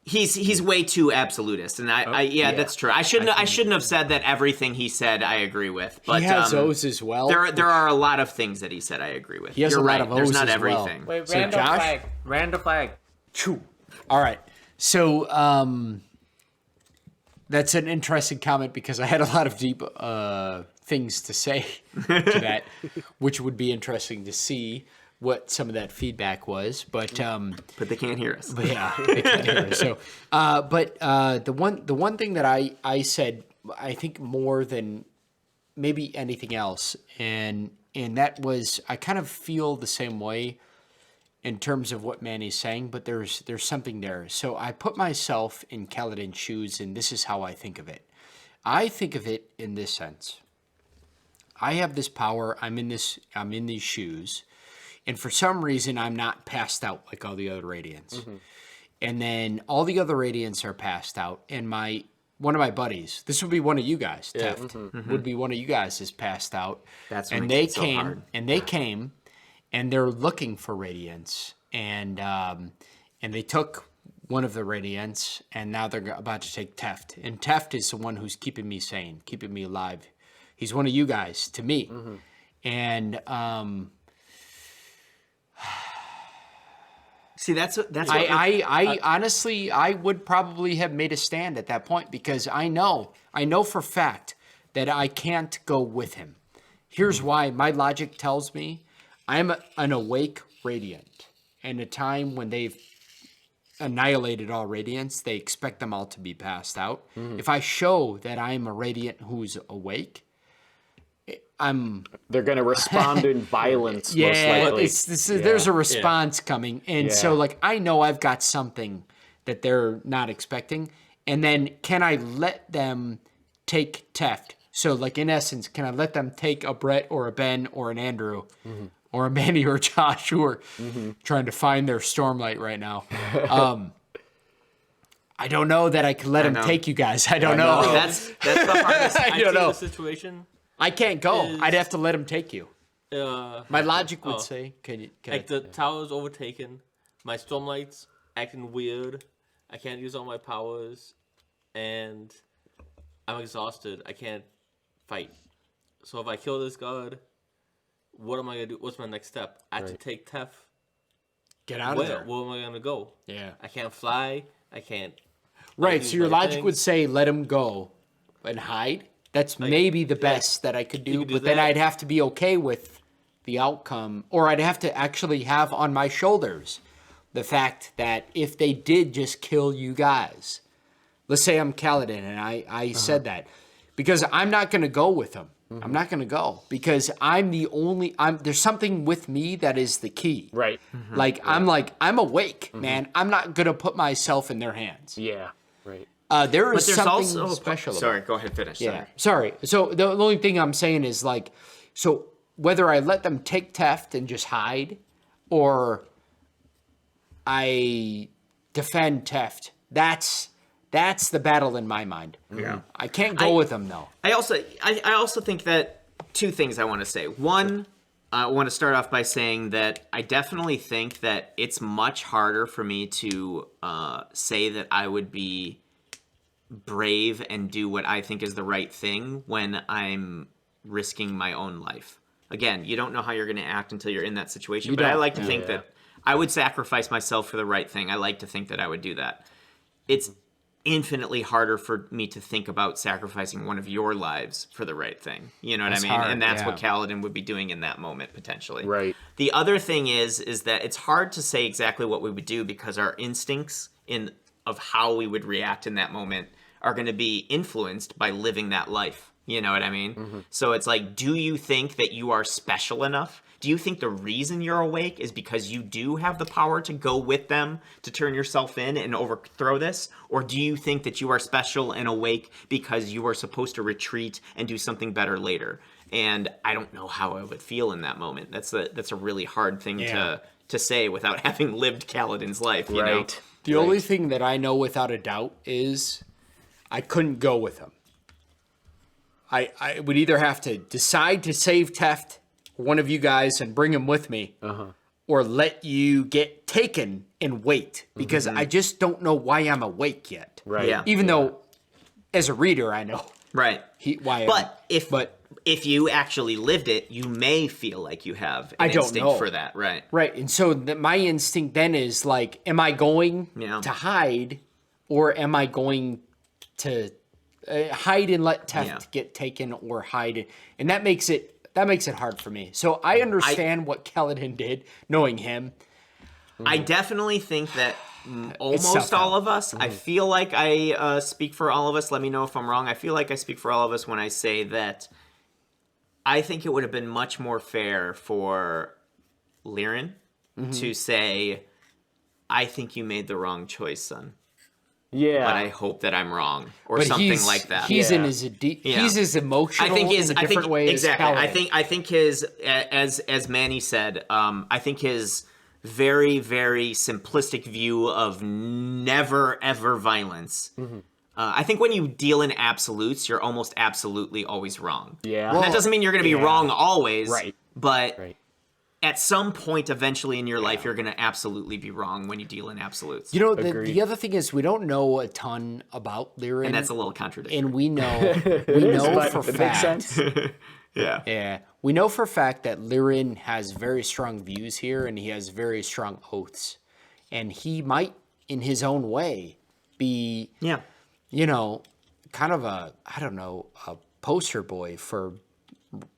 He's way too absolutist, and that's true. I shouldn't have said that everything he said I agree with. But he has O's as well. There are a lot of things that he said I agree with. He has You're a lot right. of O's There's not as well. everything. Wait, So random Josh? flag. Random flag. Choo. All right. So that's an interesting comment because I had a lot of deep things to say to that, which would be interesting to see what some of that feedback was. But But they can't hear us. But yeah, they can't hear it. So, the one thing that I said, I think more than maybe anything else, and that was I kind of feel the same way in terms of what Manny's saying, but there's something there. So I put myself in Caledon's shoes, and this is how I think of it. I think of it in this sense. I have this power. I'm in these shoes. And for some reason, I'm not passed out like all the other Radiants. Mm-hmm. And then all the other Radiants are passed out. And one of my buddies, this would be one of you guys, Teft, would be one of you guys is passed out. That's and what they makes it so came, hard. and they came, and they're looking for Radiants. And they took one of the Radiants, and now they're about to take Teft. And Teft is the one who's keeping me sane, keeping me alive. He's one of you guys to me. Mm-hmm. And See, that's what I honestly, I would probably have made a stand at that point because I know for a fact that I can't go with him. Here's why. My logic tells me I'm an awake Radiant. And a time when they've annihilated all Radiants, they expect them all to be passed out. Mm-hmm. If I show that I'm a Radiant who's awake, they're going to respond in violence. Most likely. There's a response coming, and so like I know I've got something that they're not expecting, and then can I let them take Teft? So like in essence, can I let them take a Brett or a Ben or an Andrew, or a Manny or a Josh who are trying to find their Stormlight right now? I don't know that I could let them take you guys. I don't know. That's the hardest. I don't know. The situation. I can't go. I'd have to let him take you. My logic would say, the tower's overtaken. My Stormlight's acting weird. I can't use all my powers, and I'm exhausted. I can't fight. So if I kill this god, what am I gonna do? What's my next step? I have to take Tef. Get out of there. Where am I gonna go? Yeah. I can't fly. I can't. Right. So your logic would say, let him go and hide. That's maybe the best that I could do, but then I'd have to be okay with the outcome, or I'd have to actually have on my shoulders the fact that if they did just kill you guys, let's say I'm Caledon and I said that, because I'm not going to go with them. Mm-hmm. I'm not going to go because there's something with me that is the key. Right. Mm-hmm. I'm awake, man. I'm not going to put myself in their hands. Yeah. Right. There is something also special. Sorry, go ahead, finish. Yeah, sorry. So the only thing I'm saying is so whether I let them take Teft and just hide, or I defend Teft, that's the battle in my mind. Yeah, I can't go with them though. I also think that two things I want to say. One, I want to start off by saying that I definitely think that it's much harder for me to say that I would be brave and do what I think is the right thing when I'm risking my own life. Again, you don't know how you're going to act until you're in that situation, but I like to think that I would sacrifice myself for the right thing. I like to think that I would do that. It's infinitely harder for me to think about sacrificing one of your lives for the right thing. You know what I mean? hard, and that's what Kaladin would be doing in that moment, potentially. Right. The other thing is that it's hard to say exactly what we would do because our instincts of how we would react in that moment are going to be influenced by living that life. You know what I mean? Mm-hmm. So it's like, do you think that you are special enough? Do you think the reason you're awake is because you do have the power to go with them to turn yourself in and overthrow this? Or do you think that you are special and awake because you are supposed to retreat and do something better later? And I don't know how I would feel in that moment. That's a really hard thing to say without having lived Kaladin's life, you know? The only thing that I know without a doubt is I couldn't go with him. I would either have to decide to save Teft, one of you guys, and bring him with me, or let you get taken and wait, because I just don't know why I'm awake yet. Right. Yeah. Even though, as a reader, I know Right. why. But but if you actually lived it, you may feel like you have an I don't instinct know. for that. Right. right, and so my instinct then is like, am I going Yeah. to hide, or am I going to hide and let Teft get taken, or hide? And that makes it hard for me. So I understand what Caledon did, knowing him. I definitely think that almost self-help. all of us, I feel like I speak for all of us. Let me know if I'm wrong. I feel like I speak for all of us when I say that I think it would have been much more fair for Lyran to say, I think you made the wrong choice, son. Yeah. But I hope that I'm wrong, or But something he's, like that. He's in Yeah. his Yeah. he's as emotional I think his, in a different way exactly. as Caledon. I think his, as Manny said, I think his very, very simplistic view of never ever violence. I think when you deal in absolutes, you're almost absolutely always wrong. Yeah. And that doesn't mean you're going to be wrong always, Right. But Right. at some point, eventually in your life, you're going to absolutely be wrong when you deal in absolutes. You know, Agreed. the other thing is we don't know a ton about Lyran, And that's a little contradictory. and we know for But it makes fact. sense. Yeah. Yeah, we know for a fact that Lyran has very strong views here, and he has very strong oaths, and he might, in his own way, be Yeah. kind of a poster boy for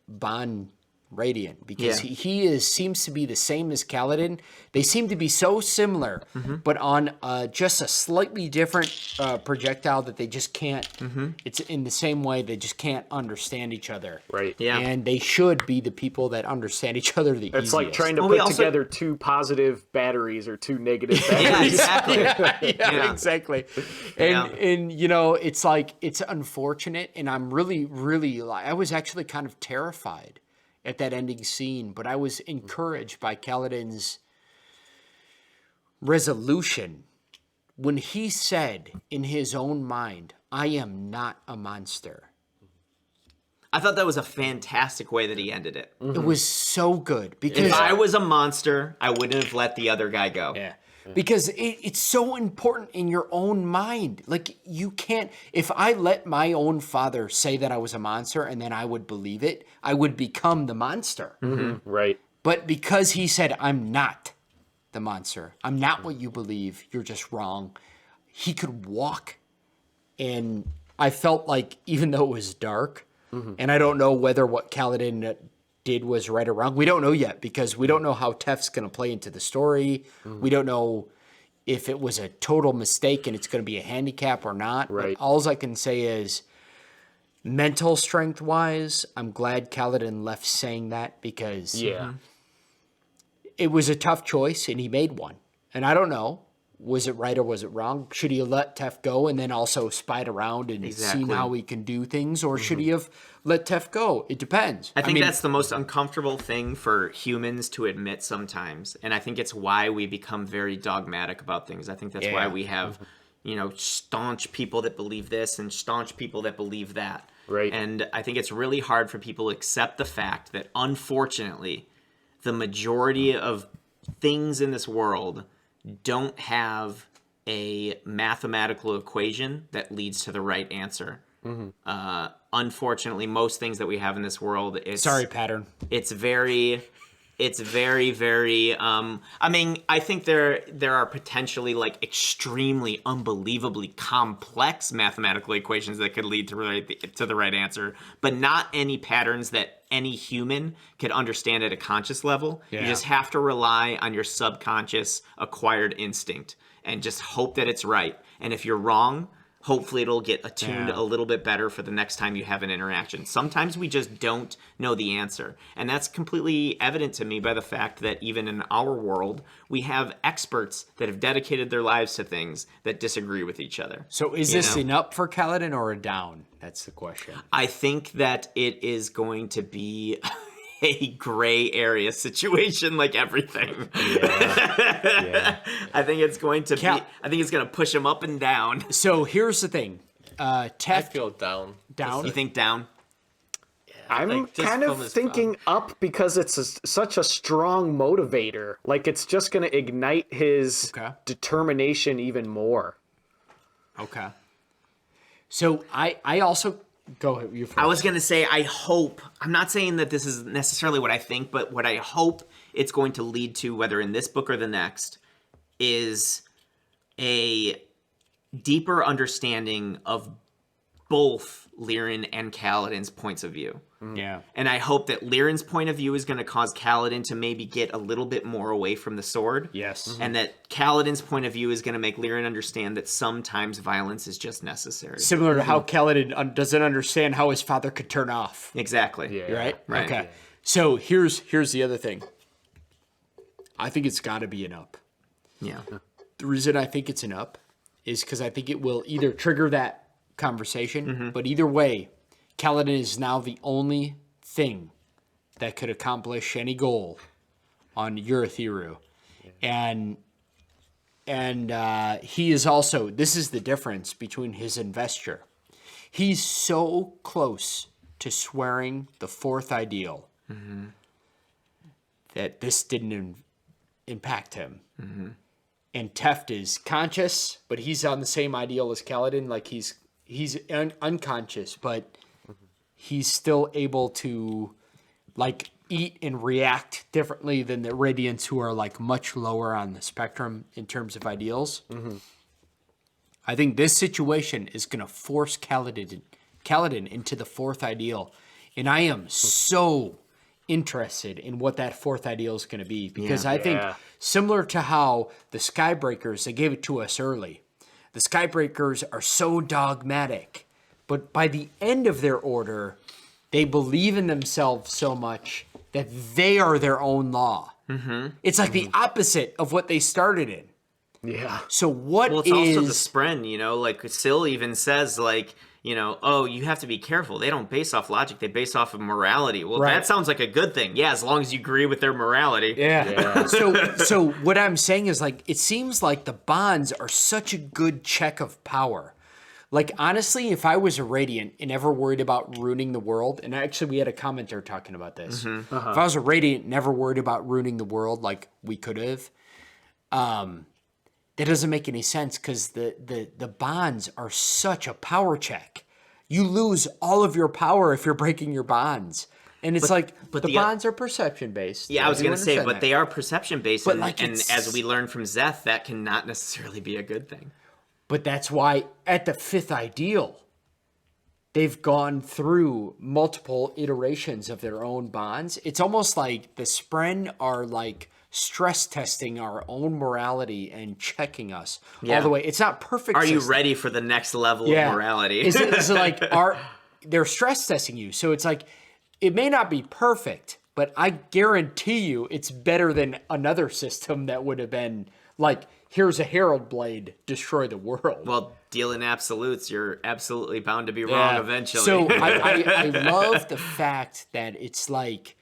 Bon Radiant, because he seems to be the same as Kaladin. They seem to be so similar, but on just a slightly different projectile that they just can't. It's in the same way they just can't understand each other. Right. Yeah. And they should be the people that understand each other the easiest. It's like trying to Well, we put also- together two positive batteries or two negative Yeah, batteries. exactly. yeah, exactly. And it's like, it's unfortunate, and I'm really I was actually kind of terrified at that ending scene, but I was encouraged by Kaladin's resolution when he said in his own mind, I am not a monster. I thought that was a fantastic way that he ended it. It was so good, because If I was a monster, I wouldn't have let the other guy go. yeah. Because it's so important in your own mind. Like, you can't... If I let my own father say that I was a monster and then I would believe it, I would become the monster. Right. But because he said, I'm not the monster, I'm not what you believe, you're just wrong, he could walk. And I felt like, even though it was dark, and I don't know whether what Caledon did was right or wrong. We don't know yet, because we don't know how Teft's going to play into the story. We don't know if it was a total mistake and it's going to be a handicap or not. Right. But all I can say is, mental strength-wise, I'm glad Caledon left saying that, because Yeah. it was a tough choice, and he made one. And I don't know, was it right or was it wrong? Should he have let Teft go and then also spied around and seen how he can do things? Or should he have let Teft go? It depends. I think that's the most uncomfortable thing for humans to admit sometimes. And I think it's why we become very dogmatic about things. I think that's why we have, staunch people that believe this and staunch people that believe that. Right. And I think it's really hard for people to accept the fact that, unfortunately, the majority of things in this world don't have a mathematical equation that leads to the right answer. Unfortunately, most things that we have in this world, Sorry, pattern. it's very, very. I mean, I think there are potentially like extremely, unbelievably complex mathematical equations that could lead to the right answer, but not any patterns that any human could understand at a conscious level. You just have to rely on your subconscious acquired instinct and just hope that it's right. And if you're wrong, hopefully it'll get attuned a little bit better for the next time you have an interaction. Sometimes we just don't know the answer. And that's completely evident to me by the fact that even in our world, we have experts that have dedicated their lives to things that disagree with each other. So is this an up for Caledon or a down? That's the question. I think that it is going to be a gray area situation like everything. I think it's going to I think it's going to push him up and down. So here's the thing. I Teft feel down. down. You think down? Yeah. I'm Like, just kind from of his thinking up because it's such a strong motivator. Like, it's just going to ignite his Okay. determination even more. Okay. So I also go ahead. You first. I was going to say, I hope, I'm not saying that this is necessarily what I think, but what I hope it's going to lead to, whether in this book or the next, is a deeper understanding of both Lyran and Kaladin's points of view. Yeah. And I hope that Lyran's point of view is going to cause Kaladin to maybe get a little bit more away from the sword. Yes. And that Kaladin's point of view is going to make Lyran understand that sometimes violence is just necessary. Similar to how Kaladin doesn't understand how his father could turn off. Exactly. Yeah. Right? Right. Okay. So here's the other thing. I think it's got to be an up. Yeah. The reason I think it's an up is because I think it will either trigger that conversation, but either way, Caledon is now the only thing that could accomplish any goal on Urithiru. And he is also, this is the difference between his and Vesture. He's so close to swearing the fourth ideal that this didn't impact him. And Teft is conscious, but he's on the same ideal as Kaladin. Like he's unconscious, but he's still able to like eat and react differently than the Radiants, who are like much lower on the spectrum in terms of ideals. I think this situation is going to force Kaladin into the fourth ideal, and I am so interested in what that fourth ideal is going to be, because I think similar to how the Skybreakers, they gave it to us early. The Skybreakers are so dogmatic, but by the end of their order, they believe in themselves so much that they are their own law. It's like the opposite of what they started in. Yeah. So what Well, it's is... also the Spren, you know, like Syl even says, like, you know, oh, you have to be careful. They don't base off logic. They base off of morality. Well, Right. that sounds like a good thing. Yeah, as long as you agree with their morality. Yeah. So what I'm saying is, like, it seems like the bonds are such a good check of power. Like, honestly, if I was a Radiant and never worried about ruining the world, and actually we had a commenter talking about this. If I was a Radiant, never worried about ruining the world like we could have, that doesn't make any sense, because the bonds are such a power check. You lose all of your power if you're breaking your bonds. And it's but the bonds are perception based. Yeah, I was You going to say, understand but that. they are perception based. But, And, like, and it's- as we learned from Zeth, that cannot necessarily be a good thing. But that's why at the fifth ideal, they've gone through multiple iterations of their own bonds. It's almost like the Spren are like stress testing our own morality and checking us all the way. It's not perfect. Are you system. ready for the next level of morality? Is it like they're stress testing you? So it's like, it may not be perfect, but I guarantee you it's better than another system that would have been like, here's a Herald Blade, destroy the world. Well, dealing absolutes, you're absolutely bound to be wrong eventually. So I love the fact that it's like,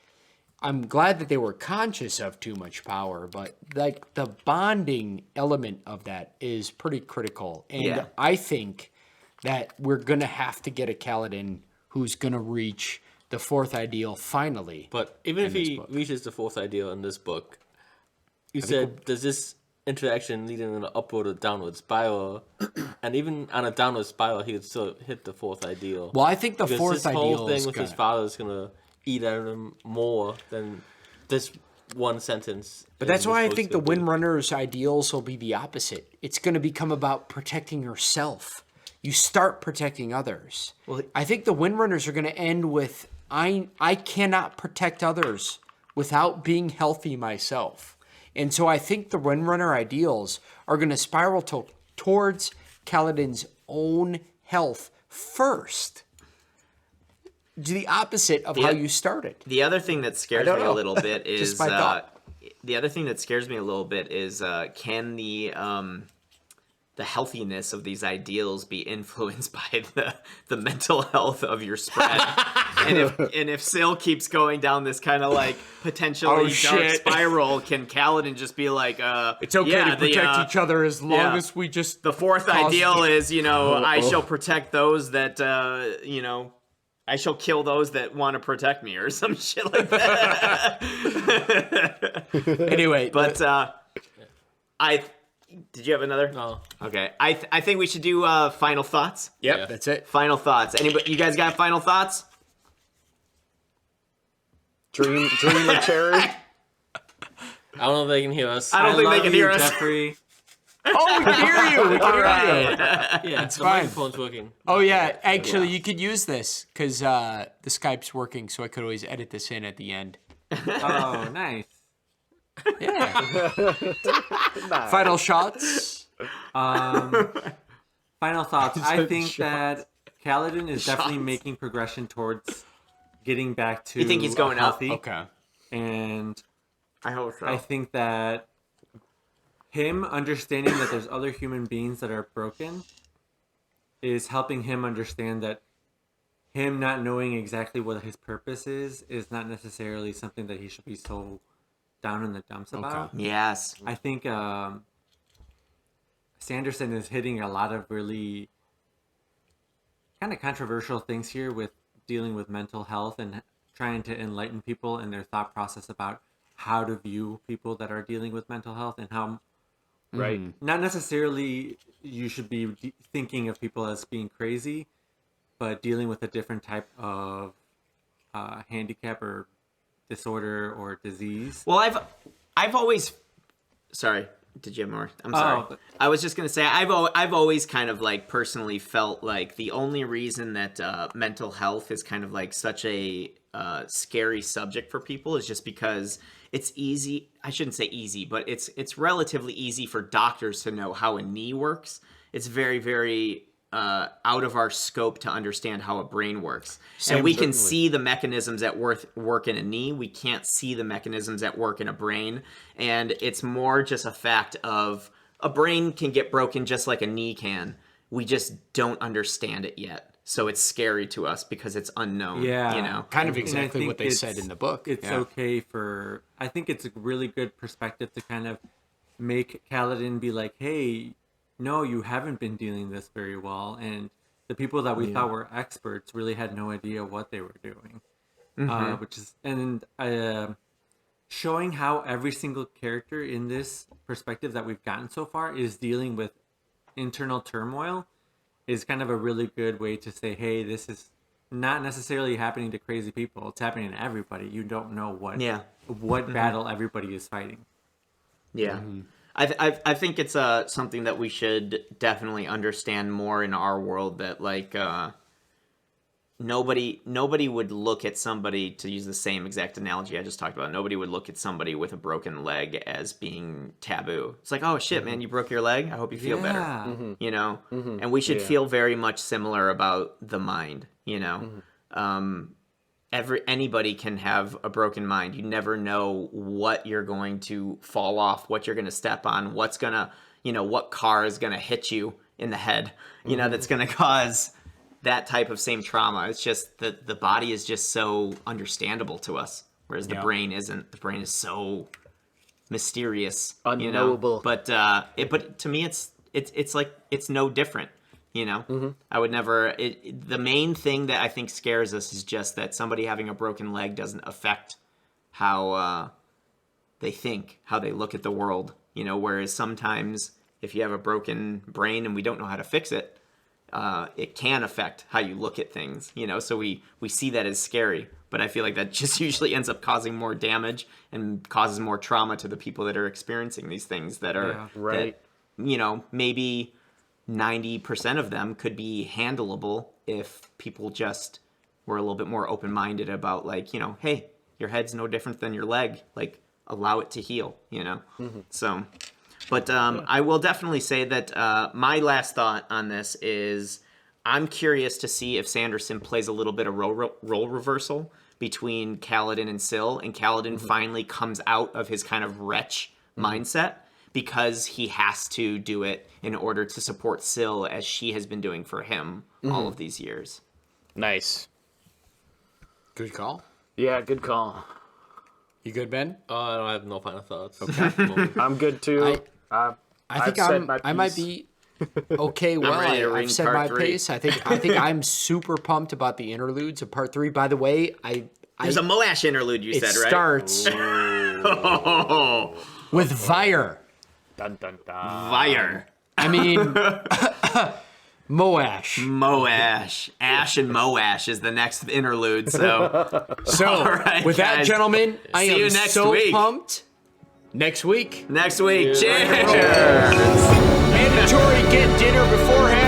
I'm glad that they were conscious of too much power, but like the bonding element of that is pretty critical. And I think that we're going to have to get a Kaladin who's going to reach the fourth ideal finally. But even if he reaches the fourth ideal in this book, you said, does this interaction lead in an upward or downward spiral? And even on a downward spiral, he would still hit the fourth ideal. Well, I think the Because fourth this whole ideal thing is with his gonna... father is gonna eat at him more than this one sentence. But that's why I think the Windrunner's ideals will be the opposite. It's going to become about protecting yourself. You start protecting others. Well, I think the Windrunners are going to end with, I cannot protect others without being healthy myself. And so I think the Windrunner ideals are going to spiral towards Kaladin's own health first. The opposite of how you started. The other thing that scares me a little bit is Just my thought. The other thing that scares me a little bit is can the healthiness of these ideals be influenced by the mental health of your spread? and if Syl keeps going down this kind of like potentially dark spiral, can Kaladin just be like, it's okay to protect each other as long as we just... The fourth ideal is, I shall protect those that, I shall kill those that want to protect me or some shit like that. Anyway, But did you have another? No. Okay. I think we should do final thoughts. yep, Yeah. that's it. Final thoughts. Anybody? You guys got final thoughts? Dream of Cherry. I don't know if they can hear us. I don't think they love can you, hear us. Jeffrey. Oh, we can hear you. We can hear you. Yeah, the fine. microphone's working. Oh yeah, actually, you could use this because the Skype's working, so I could always edit this in at the end. Oh, nice. Yeah. Final shots. Final thoughts. I said think shots. that Caledon is definitely Shots. making progression towards getting back to You think he's going up? healthy. Okay. And I hope so. I think that him understanding that there's other human beings that are broken is helping him understand that him not knowing exactly what his purpose is not necessarily something that he should be so down in the dumps about. Yes. I think Sanderson is hitting a lot of really kind of controversial things here with dealing with mental health and trying to enlighten people in their thought process about how to view people that are dealing with mental health and how Right. not necessarily you should be thinking of people as being crazy, but dealing with a different type of handicap or disorder or disease. Well, I've always. Sorry. Did you have more? I'm sorry. but- I was just gonna say I've always kind of like personally felt like the only reason that mental health is kind of like such a scary subject for people is just because it's easy. I shouldn't say easy, but it's relatively easy for doctors to know how a knee works. It's very, very out of our scope to understand how a brain works. And we can see the mechanisms at work in a knee. We can't see the mechanisms at work in a brain. And it's more just a fact of a brain can get broken just like a knee can. We just don't understand it yet. So it's scary to us because it's unknown. Yeah. You know? Kind of And I exactly think what they said in the book. It's Yeah. okay for. I think it's a really good perspective to kind of make Kaladin be like, "Hey, no, you haven't been dealing this very well," and the people that we thought were experts really had no idea what they were doing. Which is showing how every single character in this perspective that we've gotten so far is dealing with internal turmoil is kind of a really good way to say, hey, this is not necessarily happening to crazy people. It's happening to everybody. You don't know what battle everybody is fighting. Yeah. I think it's something that we should definitely understand more in our world, that like nobody would look at somebody, to use the same exact analogy I just talked about, nobody would look at somebody with a broken leg as being taboo. It's like, oh shit, man, you broke your leg? I hope you feel better. You know? And we should feel very much similar about the mind, you know? Anybody can have a broken mind. You never know what you're going to fall off, what you're going to step on, what's going to, you know, what car is going to hit you in the head, you know, that's going to cause that type of same trauma. It's just that the body is just so understandable to us, whereas the brain isn't. The brain is so mysterious, Unknowable. You know? But to me, it's like it's no different. You know, I would never. The main thing that I think scares us is just that somebody having a broken leg doesn't affect how they think, how they look at the world. You know, whereas sometimes if you have a broken brain and we don't know how to fix it, it can affect how you look at things. You know, so we see that as scary, but I feel like that just usually ends up causing more damage and causes more trauma to the people that are experiencing these things that are right. that, you know, maybe 90% of them could be handleable if people just were a little bit more open-minded about, like, you know, hey, your head's no different than your leg, like, allow it to heal, you know. So but I will definitely say that my last thought on this is I'm curious to see if Sanderson plays a little bit of role reversal between Caledon and Syl, and Caledon finally comes out of his kind of wretch mindset, because he has to do it in order to support Syl, as she has been doing for him all of these years. Nice. Good call. Yeah, good call. You good, Ben? I don't have no final thoughts. Okay. I'm good too. I think I've said my I might piece. be Okay, well, ready to read I've set part my 3. pace. I think I'm super pumped about the interludes of part 3. By the way, There's a Moash interlude, you it said, right? starts Oh, with Vyre. Dun dun dun. fire. I mean, Moash. Moash. Ash and Moash is the next interlude, so... So, All right, with that, guys. gentlemen, I See am you next so week. pumped. Next week, Next week, cheers! mandatory get dinner beforehand.